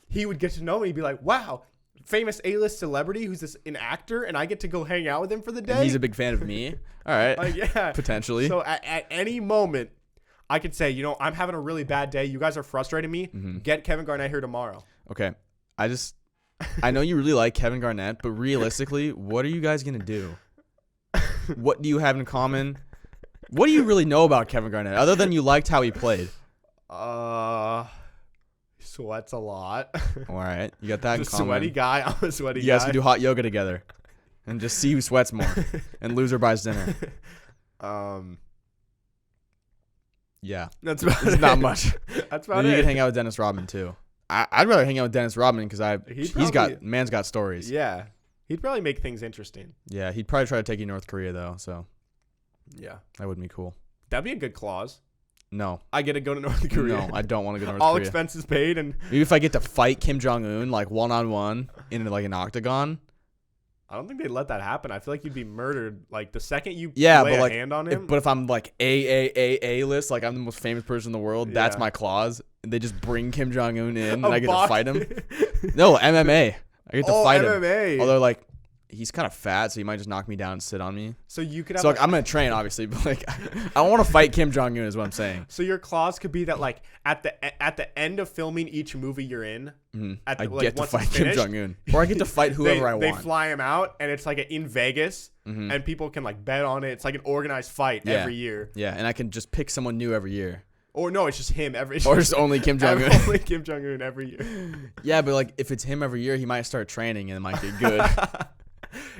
he would get to know me. He'd be like, wow, famous A-list celebrity who's an actor, and I get to go hang out with him for the day. And he's a big fan of me. All right. Yeah. Potentially. So at any moment, I could say, I'm having a really bad day. You guys are frustrating me. Get Kevin Garnett here tomorrow. Okay. I know you really like Kevin Garnett, but realistically, what are you guys going to do? What do you have in common? What do you really know about Kevin Garnett other than you liked how he played? Sweats a lot. All right. You got that in common. Sweaty guy. I'm a sweaty guy. You guys can do hot yoga together and just see who sweats more and loser buys dinner. Yeah. That's about it's it. not much. That's about it. You it. could hang out with Dennis Rodman too. I'd rather hang out with Dennis Rodman because man's got stories. Yeah. He'd probably make things interesting. Yeah. He'd probably try to take you to North Korea though. So yeah, that wouldn't be cool. That'd be a good clause. No. I get to go to North Korea. No, I don't want to go to North All Korea. expenses paid. And maybe if I get to fight Kim Jung Un one-on-one in an octagon. I don't think they'd let that happen. I feel like you'd be murdered the second you lay a hand on him. But if I'm A list, I'm the most famous person in the world, that's my clause. They just bring Kim Jung Un in and I get to fight him. No, MMA. I get to fight MMA. Him. Although he's kind of fat, so he might just knock me down and sit on me. So you could have. So I'm gonna train, obviously, but I don't want to fight Kim Jong Un. Is what I'm saying. So your clause could be that at the end of filming each movie you're in, I get to fight Kim Jong Un, or I get to fight whoever I want. They fly him out, and it's in Vegas, and people can bet on it. It's an organized fight every year. Yeah, and I can just pick someone new every year. Or no, it's just him every. Or just only Kim Jong Un. Only Kim Jong Un every year. Yeah, but if it's him every year, he might start training and it might get good.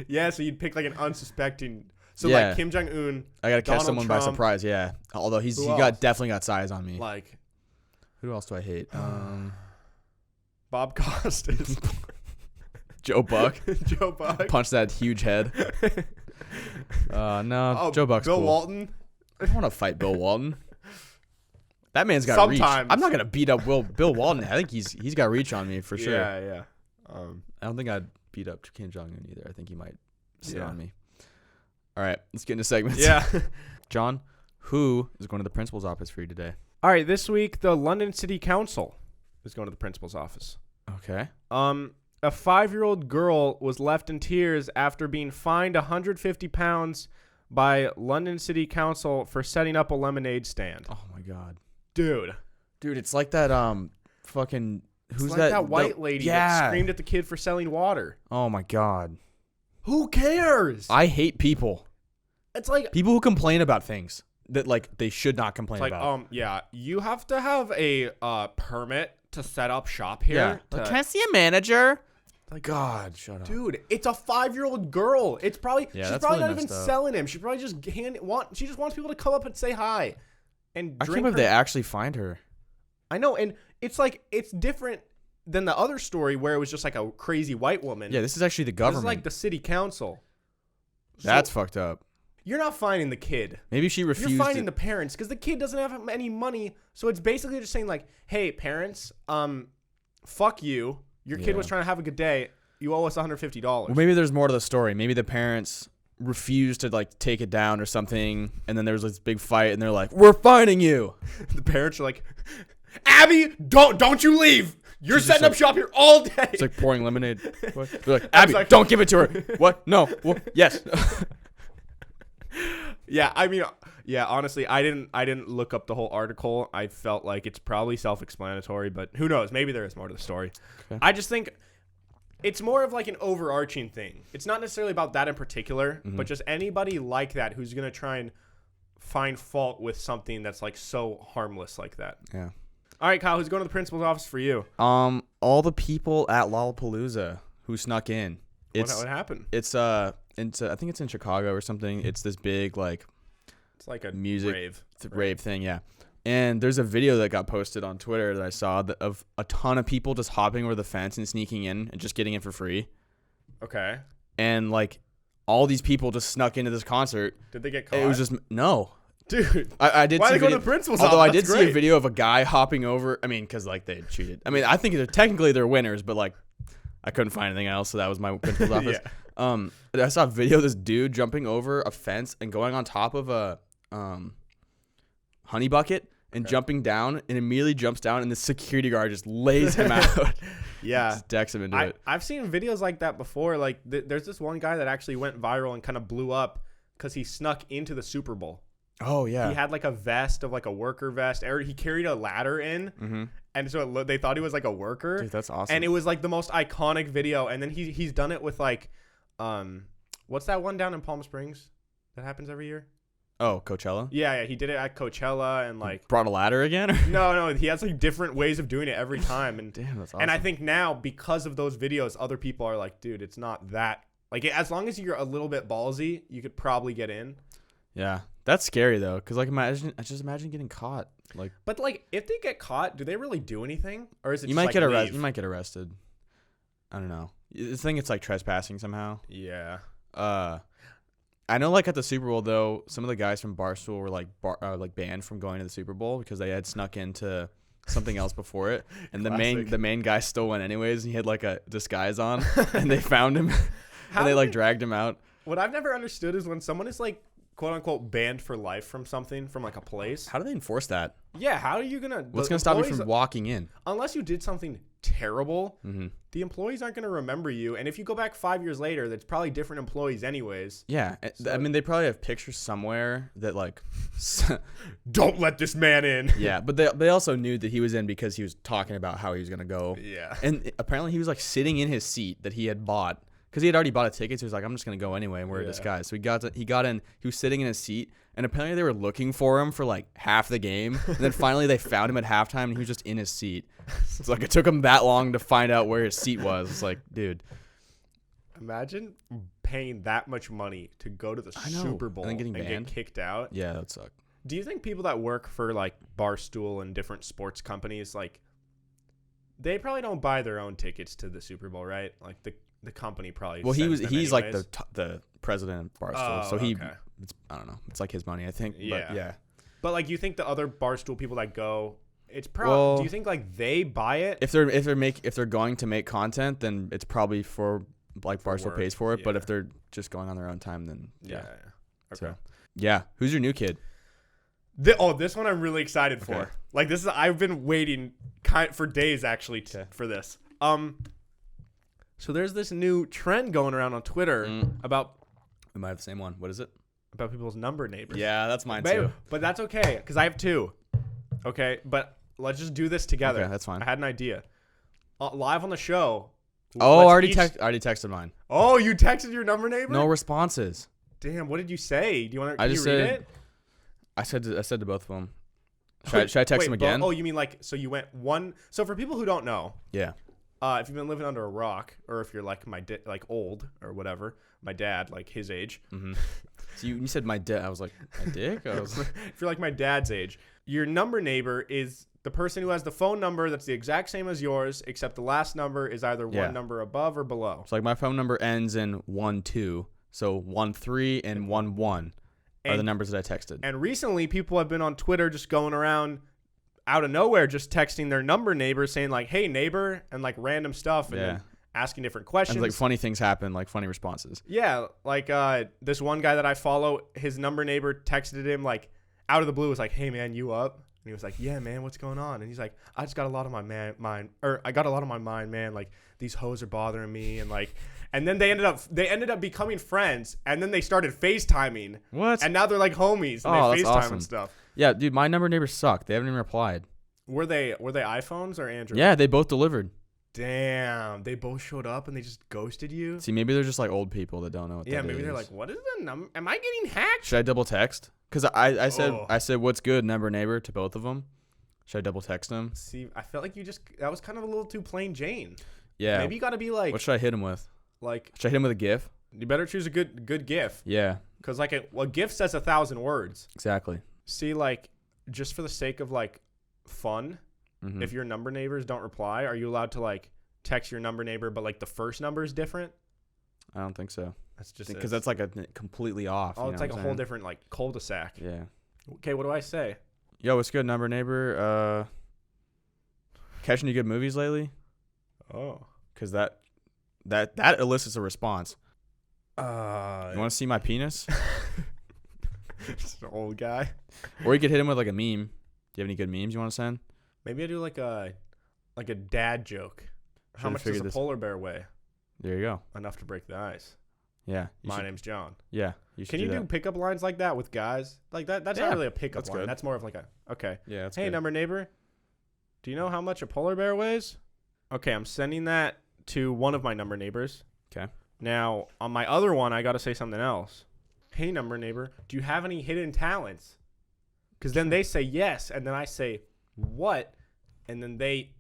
Yeah, so you'd pick an unsuspecting. So Kim Jong Un. I gotta catch someone by surprise. Yeah, although he definitely got size on me. Who else do I hate? Bob Costas. Joe Buck. Joe Buck. Punch that huge head. No, Joe Buck's Bill cool. Walton. I don't want to fight Bill Walton. That man's got reach. Sometimes. I'm not gonna beat up Bill Walton. I think he's got reach on me for sure. Yeah. I don't think I'd beat up Kim Jung Un either. I think he might sit on me. All right, let's get into segments. Yeah. John, who is going to the principal's office for you today? All right, this week the London City Council is going to the principal's office. Okay. A 5-year-old girl was left in tears after being fined £150 by London City Council for setting up a lemonade stand. Oh my God, dude, it's like that fucking who's it's like that? That white lady that screamed at the kid for selling water. Oh my God. Who cares? I hate people. It's like people who complain about things that like they should not complain about. Yeah, you have to have a permit to set up shop here. Yeah. Can I see a manager? Like, God, shut up. Dude, it's a 5-year-old girl. It's probably she's probably really not even selling him. She probably just she just wants people to come up and say hi and I drink. can't believe they actually find her. I know, and it's like it's different than the other story where it was just like a crazy white woman. Yeah, this is actually the government. This is like the city council. That's fucked up. You're not finding the kid. Maybe she refused. You're finding the parents because the kid doesn't have any money. So it's basically just saying like, "Hey, parents, fuck you. Your kid was trying to have a good day. You owe us $150." Well, maybe there's more to the story. Maybe the parents refused to like take it down or something, and then there was this big fight, and they're like, "We're fining you." The parents are like, "Abby, don't you leave. You're setting up shop here all day." It's like pouring lemonade. What? They're like, "Abby, don't give it to her." What? No. Well, yes. Yeah, I mean, honestly, I didn't look up the whole article. I felt like it's probably self-explanatory, but who knows? Maybe there is more to the story. Okay. I just think it's more of like an overarching thing. It's not necessarily about that in particular, but just anybody like that who's going to try and find fault with something that's like so harmless like that. Yeah. All right, Kyle, who's going to the principal's office for you? All the people at Lollapalooza who snuck in. What happened? It's I think it's in Chicago or something. It's this big like it's like a music rave thing, yeah. And there's a video that got posted on Twitter that I saw of a ton of people just hopping over the fence and sneaking in and just getting in for free. Okay. And like all these people just snuck into this concert. Did they get caught? It was just no. Dude, I did. Why see they go to the principal's Although office? I did see a video of a guy hopping over. I mean, because like they had cheated. I mean, I think technically they're winners, but like I couldn't find anything else, so that was my principal's office. I saw a video of this dude jumping over a fence and going on top of a honey bucket and jumping down, and immediately jumps down, and the security guard just lays him out. Yeah, just decks him into it. I've seen videos like that before. Like there's this one guy that actually went viral and kind of blew up because he snuck into the Super Bowl. Oh yeah, he had like a vest of like a worker vest, or he carried a ladder in, and so they thought he was like a worker. Dude, that's awesome. And it was like the most iconic video. And then he's done it with like, what's that one down in Palm Springs that happens every year? Oh, Coachella? Yeah, he did it at Coachella and like brought a ladder again? Or? No, he has like different ways of doing it every time. And damn, that's awesome. And I think now because of those videos, other people are like, dude, it's not that like as long as you're a little bit ballsy, you could probably get in. Yeah, that's scary though, because like just imagine getting caught. Like, but like if they get caught, do they really do anything, or is it you just might like get arrested? You might get arrested. I don't know. I think it's like trespassing somehow. Yeah. I know, like at the Super Bowl though, some of the guys from Barstool were like banned from going to the Super Bowl because they had snuck into something else before it, and the main guy still went anyways. And he had like a disguise on, and they found him, and they like dragged him out. What I've never understood is when someone is like quote unquote banned for life from something, from like a place. How do they enforce that? Yeah, how are you gonna? What's gonna stop you from walking in? Unless you did something terrible, the employees aren't gonna remember you. And if you go back 5 years later, that's probably different employees anyways. Yeah, so, I mean, they probably have pictures somewhere that like, don't let this man in. Yeah, but they also knew that he was in because he was talking about how he was gonna go. Yeah, and apparently he was like sitting in his seat that he had bought. Because he had already bought a ticket, so he was like, I'm just going to go anyway and wear a disguise. So he got in, he was sitting in his seat, and apparently they were looking for him for like half the game. And then finally they found him at halftime, and he was just in his seat. It's like it took him that long to find out where his seat was. It's like, dude. Imagine paying that much money to go to the Super Bowl and get kicked out. Yeah, that would suck. Do you think people that work for like Barstool and different sports companies, like, They probably don't buy their own tickets to the Super Bowl, right? Like the company probably. Well, sends them he's like anyways. the president of Barstool, Oh, so he. okay. I don't know. It's like his money, I think. Yeah. But yeah. But like, you think the other Barstool people that go, it's probably. Well, do you think like they buy it? If they're going to make content, then it's probably for like For Barstool work, pays for it. But yeah. if they're just going on their own time, then yeah. Okay. So yeah, who's your new kid? This one I'm really excited for. Okay. Like this is I've been waiting for days actually for this. So there's this new trend going around on Twitter about We might have the same one. What is it? about people's number neighbors. Yeah, that's mine Maybe, too. but that's okay because I have two. Okay, but let's just do this together. Okay, that's fine. I had an idea. Live on the show. Oh, I let's already texted mine. Oh, you texted your number neighbor? No responses. Damn, what did you say? Do you want to? I Can just you read said- it? I said to both of them. Should I text Wait, them again? Oh, you mean like so you went one? So for people who don't know, Yeah. if you've been living under a rock, or if you're like like old or whatever, my dad, like his age. Mm-hmm. So you said my dick. I was like, my dick? I was If you're like my dad's age, your number neighbor is the person who has the phone number that's the exact same as yours, except the last number is either Yeah. one number above or below. It's like my phone number ends in 12, so 13 and 11 are the numbers that I texted. And recently, people have been on Twitter just going around out of nowhere, just texting their number neighbor saying like, "Hey neighbor," and like random stuff, and then asking different questions. And like funny things happen, like funny responses. Yeah, like this one guy that I follow, his number neighbor texted him like out of the blue, was like, "Hey man, you up?" And he was like, "Yeah man, what's going on?" And he's like, "I just got a lot on my mind, I got a lot on my mind, man. Like these hoes are bothering me," and like, and then they ended up becoming friends, and then they started FaceTiming. What? And now they're like homies, and Oh, they that's FaceTime awesome. and stuff. Yeah, dude, my number neighbors suck. They haven't even replied. Were they iPhones or Android? Yeah, they both delivered. Damn, they both showed up and they just ghosted you. See, maybe they're just like old people that don't know what Yeah, that maybe is. they're like, "What is the number? Am I getting hacked?" Should I double text? Because I said Oh. I said what's good number neighbor to both of them. Should I double text them? See, I felt like that was kind of a little too plain Jane. Yeah. Maybe you got to be like, What should I hit him with? like Should I hit him with a GIF? you better choose a good GIF, Yeah, because like a GIF says 1,000 words. exactly. See, like just for the sake of like fun, Mhm. if your number neighbors don't reply, are you allowed to like text your number neighbor, but like the first number is different? I don't think so. That's just Because that's like a completely off. oh, you it's know like what a I'm whole saying? different like cul-de-sac. Yeah. Okay, what do I say? Yo, what's good, number neighbor? Catching any good movies lately? Oh, Because that elicits a response. You want to see my penis? just an old guy. Or you could hit him with like a meme. Do you have any good memes you want to send? Maybe I do like a dad joke. How Should've much does figured a this- polar bear weigh? There you go. Enough to break the ice. Yeah. My name's John. Yeah. You should Can you do that. pickup lines like that with guys? Like that? That's Yeah, not really a pickup that's line. good. That's more of like a okay. Yeah, that's Hey, good. number neighbor, do you know how much a polar bear weighs? Okay, I'm sending that to one of my number neighbors. Okay. Now on my other one, I got to say something else. Hey, number neighbor, do you have any hidden talents? Because then they say yes, and then I say what, and then they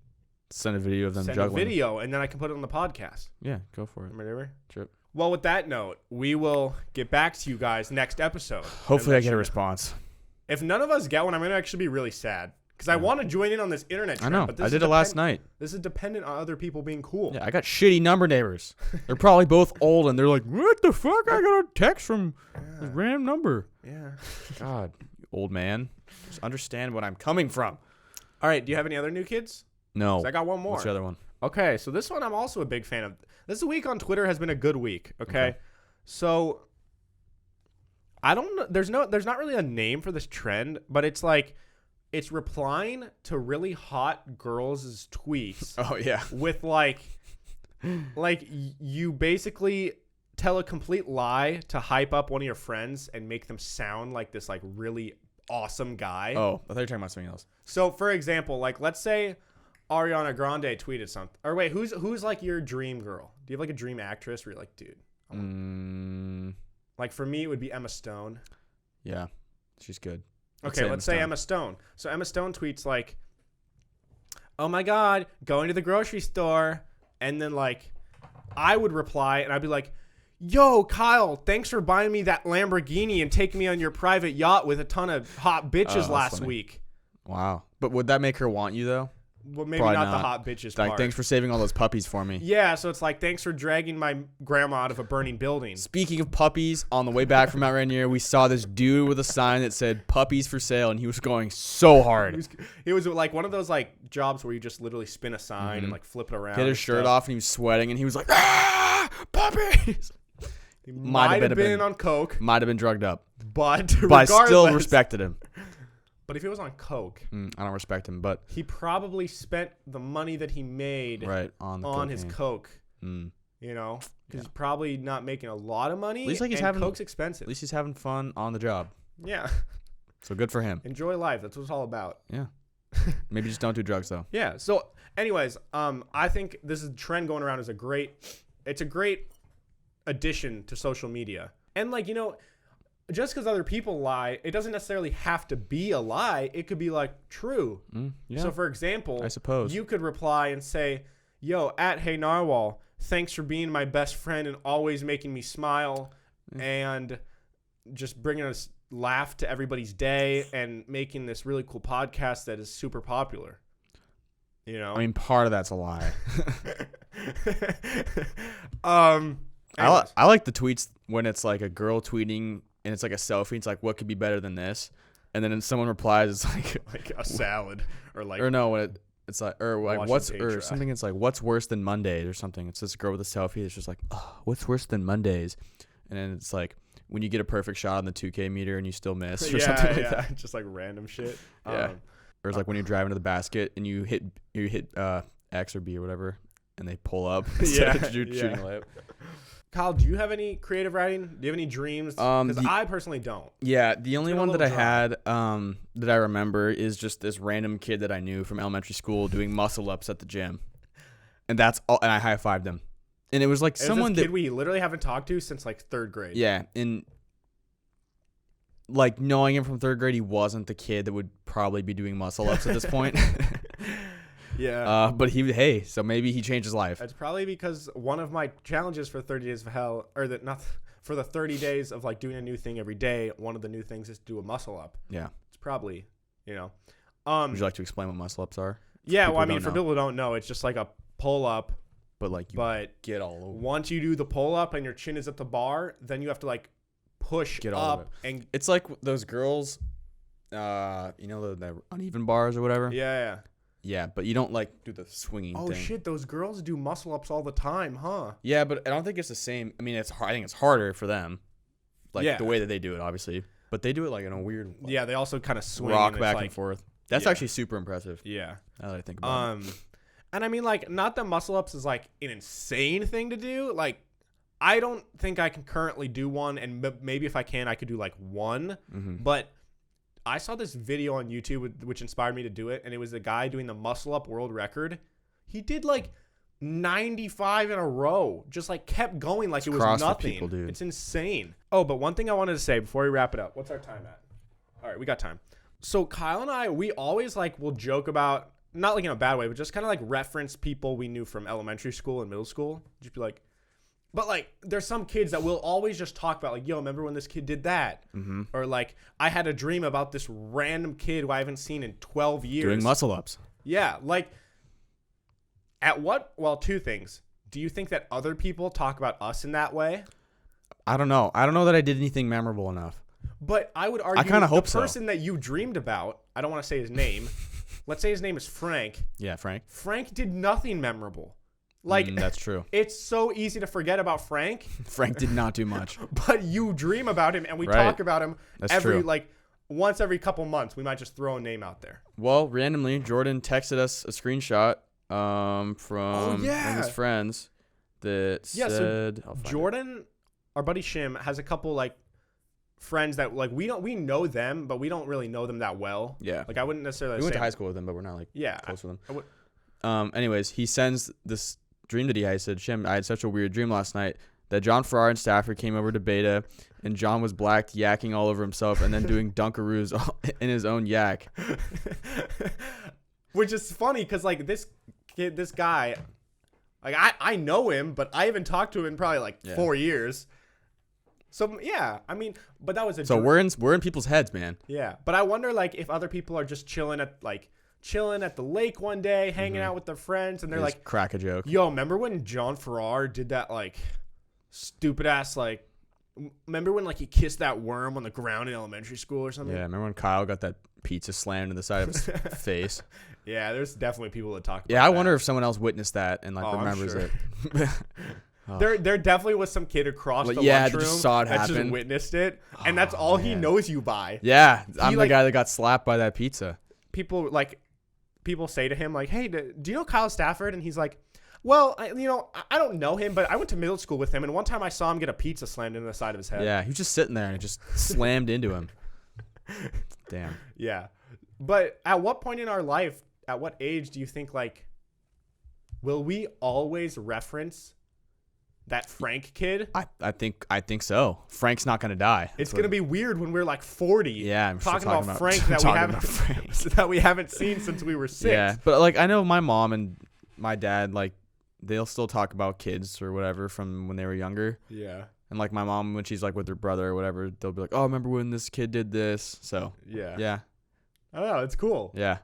Send a video of them send juggling. a video, and then I can put it on the podcast. Yeah, go for it. Number neighbor. Trip. Well, with that note, we will get back to you guys next episode. Hopefully I And get a let you response. know. If none of us get one, I'm going to actually be really sad. Because I want to join in on this internet I trend. know. But this I is did it last night. This is dependent on other people being cool. Yeah, I got shitty number neighbors. They're probably both old, and they're like, "What the fuck? I got a text from a random number." Yeah. God, you old man. Just understand what I'm coming from. All right. Do you have any other new kids? No. 'Cause I got one more. What's the other one? Okay. So this one I'm also a big fan of. This week on Twitter has been a good week. Okay. So I don't know. There's not really a name for this trend, but it's like it's replying to really hot girls' tweets. Oh yeah. With like you basically tell a complete lie to hype up one of your friends and make them sound like this like really awesome guy. Oh, I thought you were talking about something else. So for example, like let's say Ariana Grande tweeted something. Or wait, who's like your dream girl? Do you have like a dream actress where you're like, dude? Like for me, it would be Emma Stone. Yeah, she's good. Okay, let's say Emma Stone. So Emma Stone tweets like, "Oh my God, going to the grocery store," and then like, I would reply and I'd be like, "Yo, Kyle, thanks for buying me that Lamborghini and taking me on your private yacht with a ton of hot bitches that's last funny. week." Wow. But would that make her want you though? Well, maybe Probably not the not. hot bitches Like, part. thanks for saving all those puppies for me. Yeah, so it's like, thanks for dragging my grandma out of a burning building. Speaking of puppies, on the way back from Mount Rainier, we saw this dude with a sign that said "puppies for sale," and he was going so hard. It was like one of those like jobs where you just literally spin a sign and like flip it around. He had his shirt off and he was sweating, and he was like, "Ah, puppies!" He might have been on coke, Might have been drugged up, but I still respected him. But if he was on coke, I don't respect him, but he probably spent the money that he made on his coke. You know, because he's probably not making a lot of money. At least like he's and having coke's expensive. At least he's having fun on the job. Yeah. So good for him. Enjoy life. That's what it's all about. Yeah. Maybe just don't do drugs though. Yeah. So, anyways, I think this is a trend going around. It's a great addition to social media. And like, you know, just because other people lie, it doesn't necessarily have to be a lie. It could be like true. Yeah. So for example, I suppose you could reply and say, "Yo, at Hey Narwhal, thanks for being my best friend and always making me smile and just bringing us laugh to everybody's day and making this really cool podcast that is super popular." You know? I mean, part of that's a lie. Anyways. I like the tweets when it's like a girl tweeting and it's like a selfie. It's like, what could be better than this? And then someone replies, it's like a salad or like, or no, when it's like, or like what's, or Patreon. something. It's like, what's worse than Mondays or something. It's this girl with a selfie. It's just like, oh, what's worse than Mondays? And then it's like when you get a perfect shot on the 2K meter and you still miss or something like that. Just like random shit. Yeah. Or it's like when you're driving to the basket and you hit X or B or whatever, and they pull up instead of shooting a layup. Kyle, do you have any creative writing? Do you have any dreams? Because I personally don't. Yeah, the only one that I had that I remember is just this random kid that I knew from elementary school doing muscle ups at the gym, and that's all. And I high fived him, and it was like someone that we literally haven't talked to since like third grade. Yeah, and like knowing him from third grade, he wasn't the kid that would probably be doing muscle ups at this point. Yeah. But so maybe he changed his life. It's probably because one of my challenges for 30 Days of Hell, or for the 30 days of like doing a new thing every day, one of the new things is to do a muscle up. Yeah. It's probably, you know. Would you like to explain what muscle ups are? Yeah, well, I mean, for people who don't know, it's just like a pull up. But like get all over. Once you do the pull up and your chin is at the bar, then you have to like push get up. All of it. And it's like those girls, you know, the uneven bars or whatever. Yeah. Yeah, but you don't like do the swinging thing. Oh shit, those girls do muscle ups all the time, huh? Yeah, but I don't think it's the same. I mean, I think it's harder for them, like the way that they do it, obviously. But they do it like in a weird, yeah. They also kind of swing, rock back and forth. That's actually super impressive. Yeah. Now that I think about it. And I mean, like, not that muscle ups is like an insane thing to do. Like, I don't think I can currently do one, and maybe if I can, I could do like one. But I saw this video on YouTube which inspired me to do it, and it was the guy doing the muscle up world record. He did like 95 in a row, just like kept going like it was nothing. People, dude. It's insane. Oh, but one thing I wanted to say before we wrap it up. What's our time at? All right, we got time. So Kyle and I, we always like will joke about, not like in a bad way, but just kind of like reference people we knew from elementary school and middle school. Just be like, but like, there's some kids that will always just talk about like, yo, remember when this kid did that? Or like, I had a dream about this random kid who I haven't seen in 12 years. Doing muscle ups. Yeah. Like, two things. Do you think that other people talk about us in that way? I don't know. I don't know that I did anything memorable enough. But I would argue I kind of hope the person that you dreamed about, I don't want to say his name. Let's say his name is Frank. Yeah, Frank. Frank did nothing memorable. Like, that's true. It's so easy to forget about Frank. Frank did not do much. But you dream about him, and we talk about him true. Like, once every couple months. We might just throw a name out there. Well, randomly, Jordan texted us a screenshot from one of his friends that said... So Jordan, our buddy Shim, has a couple, like, friends that, like, we know them, but we don't really know them that well. Yeah. Like, I wouldn't necessarily We went to high school with them, but we're not, like, close with them. Anyways, he sends this dream that he had. He said, Shim, I had such a weird dream last night that John Farrar and Stafford came over to Beta, and John was blacked, yakking all over himself, and then doing Dunkaroos in his own yak. Which is funny, because, like, this guy, like, I know him, but I haven't talked to him in probably, like, 4 years. So, yeah, I mean, but that was a So we're in people's heads, man. Yeah, but I wonder, like, if other people are just chilling at, like, chilling at the lake one day, hanging out with their friends, and they're Just like, crack a joke. yo, remember when John Farrar did that, like, stupid ass, like, remember when, like, he kissed that worm on the ground in elementary school or something? Yeah, remember when Kyle got that pizza slammed in the side of his face? Yeah, there's definitely people that talk about Yeah, I that. wonder if someone else witnessed that and like Oh, I'm remembers sure. it. There definitely was some kid across the yeah, lunchroom just saw it that just happen. witnessed it, and that's all he man. knows you by. Yeah, I'm the like- guy that got slapped by that pizza. People say to him, like, hey, do you know Kyle Stafford? And he's like, well, I don't know him, but I went to middle school with him, and one time I saw him get a pizza slammed into the side of his head. Yeah, he was just sitting there and it just slammed into him. Damn. Yeah. But at what point in our life, at what age do you think, like, will we always reference that Frank kid? I think so. Frank's not gonna die. It's going to be weird when we're like 40. Yeah, I'm talking still about Frank that we talking haven't about Frank. that we haven't seen since we were 6. Yeah, but like I know my mom and my dad, like they'll still talk about kids or whatever from when they were younger. Yeah. And like my mom, when she's like with her brother or whatever, they'll be like, "Oh, remember when this kid did this?" So Yeah. yeah, I don't know. It's cool. yeah.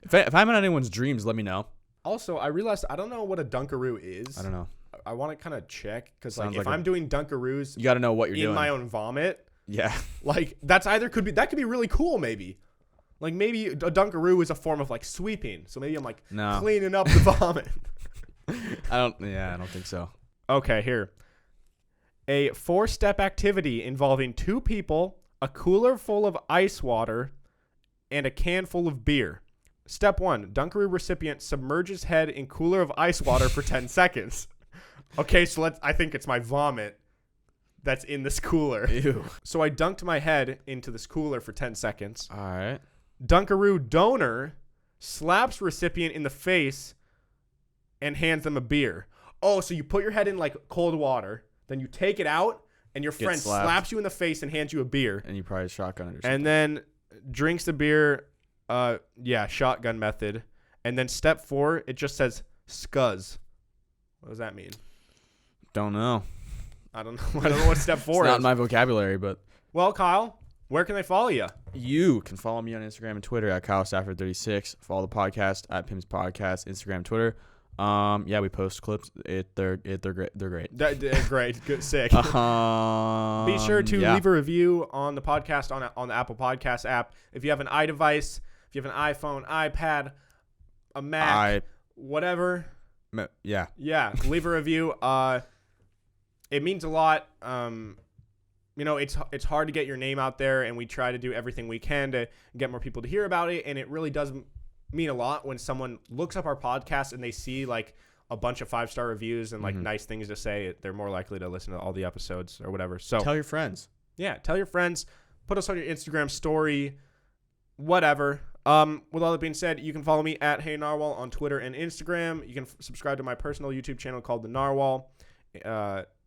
If I'm in anyone's dreams, let me know. Also, I realized I don't know what a Dunkaroo is. I don't know. I want to kind of check because, like, Sounds if like I'm doing Dunkaroos You got to know what you're in doing. my own vomit, Yeah. like that could be really cool. Maybe, like, maybe a Dunkaroo is a form of like sweeping. So maybe I'm like No. cleaning up the vomit. I don't think so. Okay, here. A 4-step activity involving 2 people, a cooler full of ice water, and a can full of beer. Step 1. Dunkaroo recipient submerges head in cooler of ice water for 10 seconds. Okay, so I think it's my vomit that's in this cooler. Ew. So I dunked my head into this cooler for 10 seconds. All right. Dunkaroo donor slaps recipient in the face and hands them a beer. Oh, so you put your head in like cold water, then you take it out, and your friend slaps you in the face and hands you a beer. And you probably shotgun it or something. And then drinks the beer. Shotgun method. And then step 4, it just says scuzz. What does that mean? Don't know. I don't know. I don't know what step 4 It's is. not in my vocabulary, but Well, Kyle, where can they follow you? you can follow me on Instagram and Twitter at KyleStafford36. Follow the podcast at Pim's Podcast, Instagram, Twitter. Yeah, we post clips. They're great. They're great. Great. Good. Sick. Be sure to leave a review on the podcast on the Apple Podcast app. If you have an iDevice, if you have an iPhone, iPad, a Mac, whatever. Yeah. Yeah, leave a review. It means a lot. It's hard to get your name out there, and we try to do everything we can to get more people to hear about it. And it really does mean a lot when someone looks up our podcast and they see like a bunch of 5-star reviews and like nice things to say. They're more likely to listen to all the episodes or whatever. So Tell your friends. Yeah, tell your friends. Put us on your Instagram story. Whatever. With all that being said, you can follow me at Hey Narwhal on Twitter and Instagram. You can subscribe to my personal YouTube channel called The Narwhal.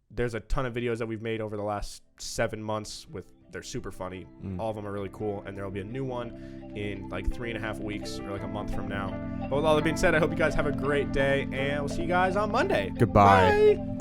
There's a ton of videos that we've made over the last 7 months they're super funny. All of them are really cool, and there will be a new one in like 3.5 weeks or like a month from now. But with all that being said, I hope you guys have a great day, and we'll see you guys on Monday. Goodbye. Bye.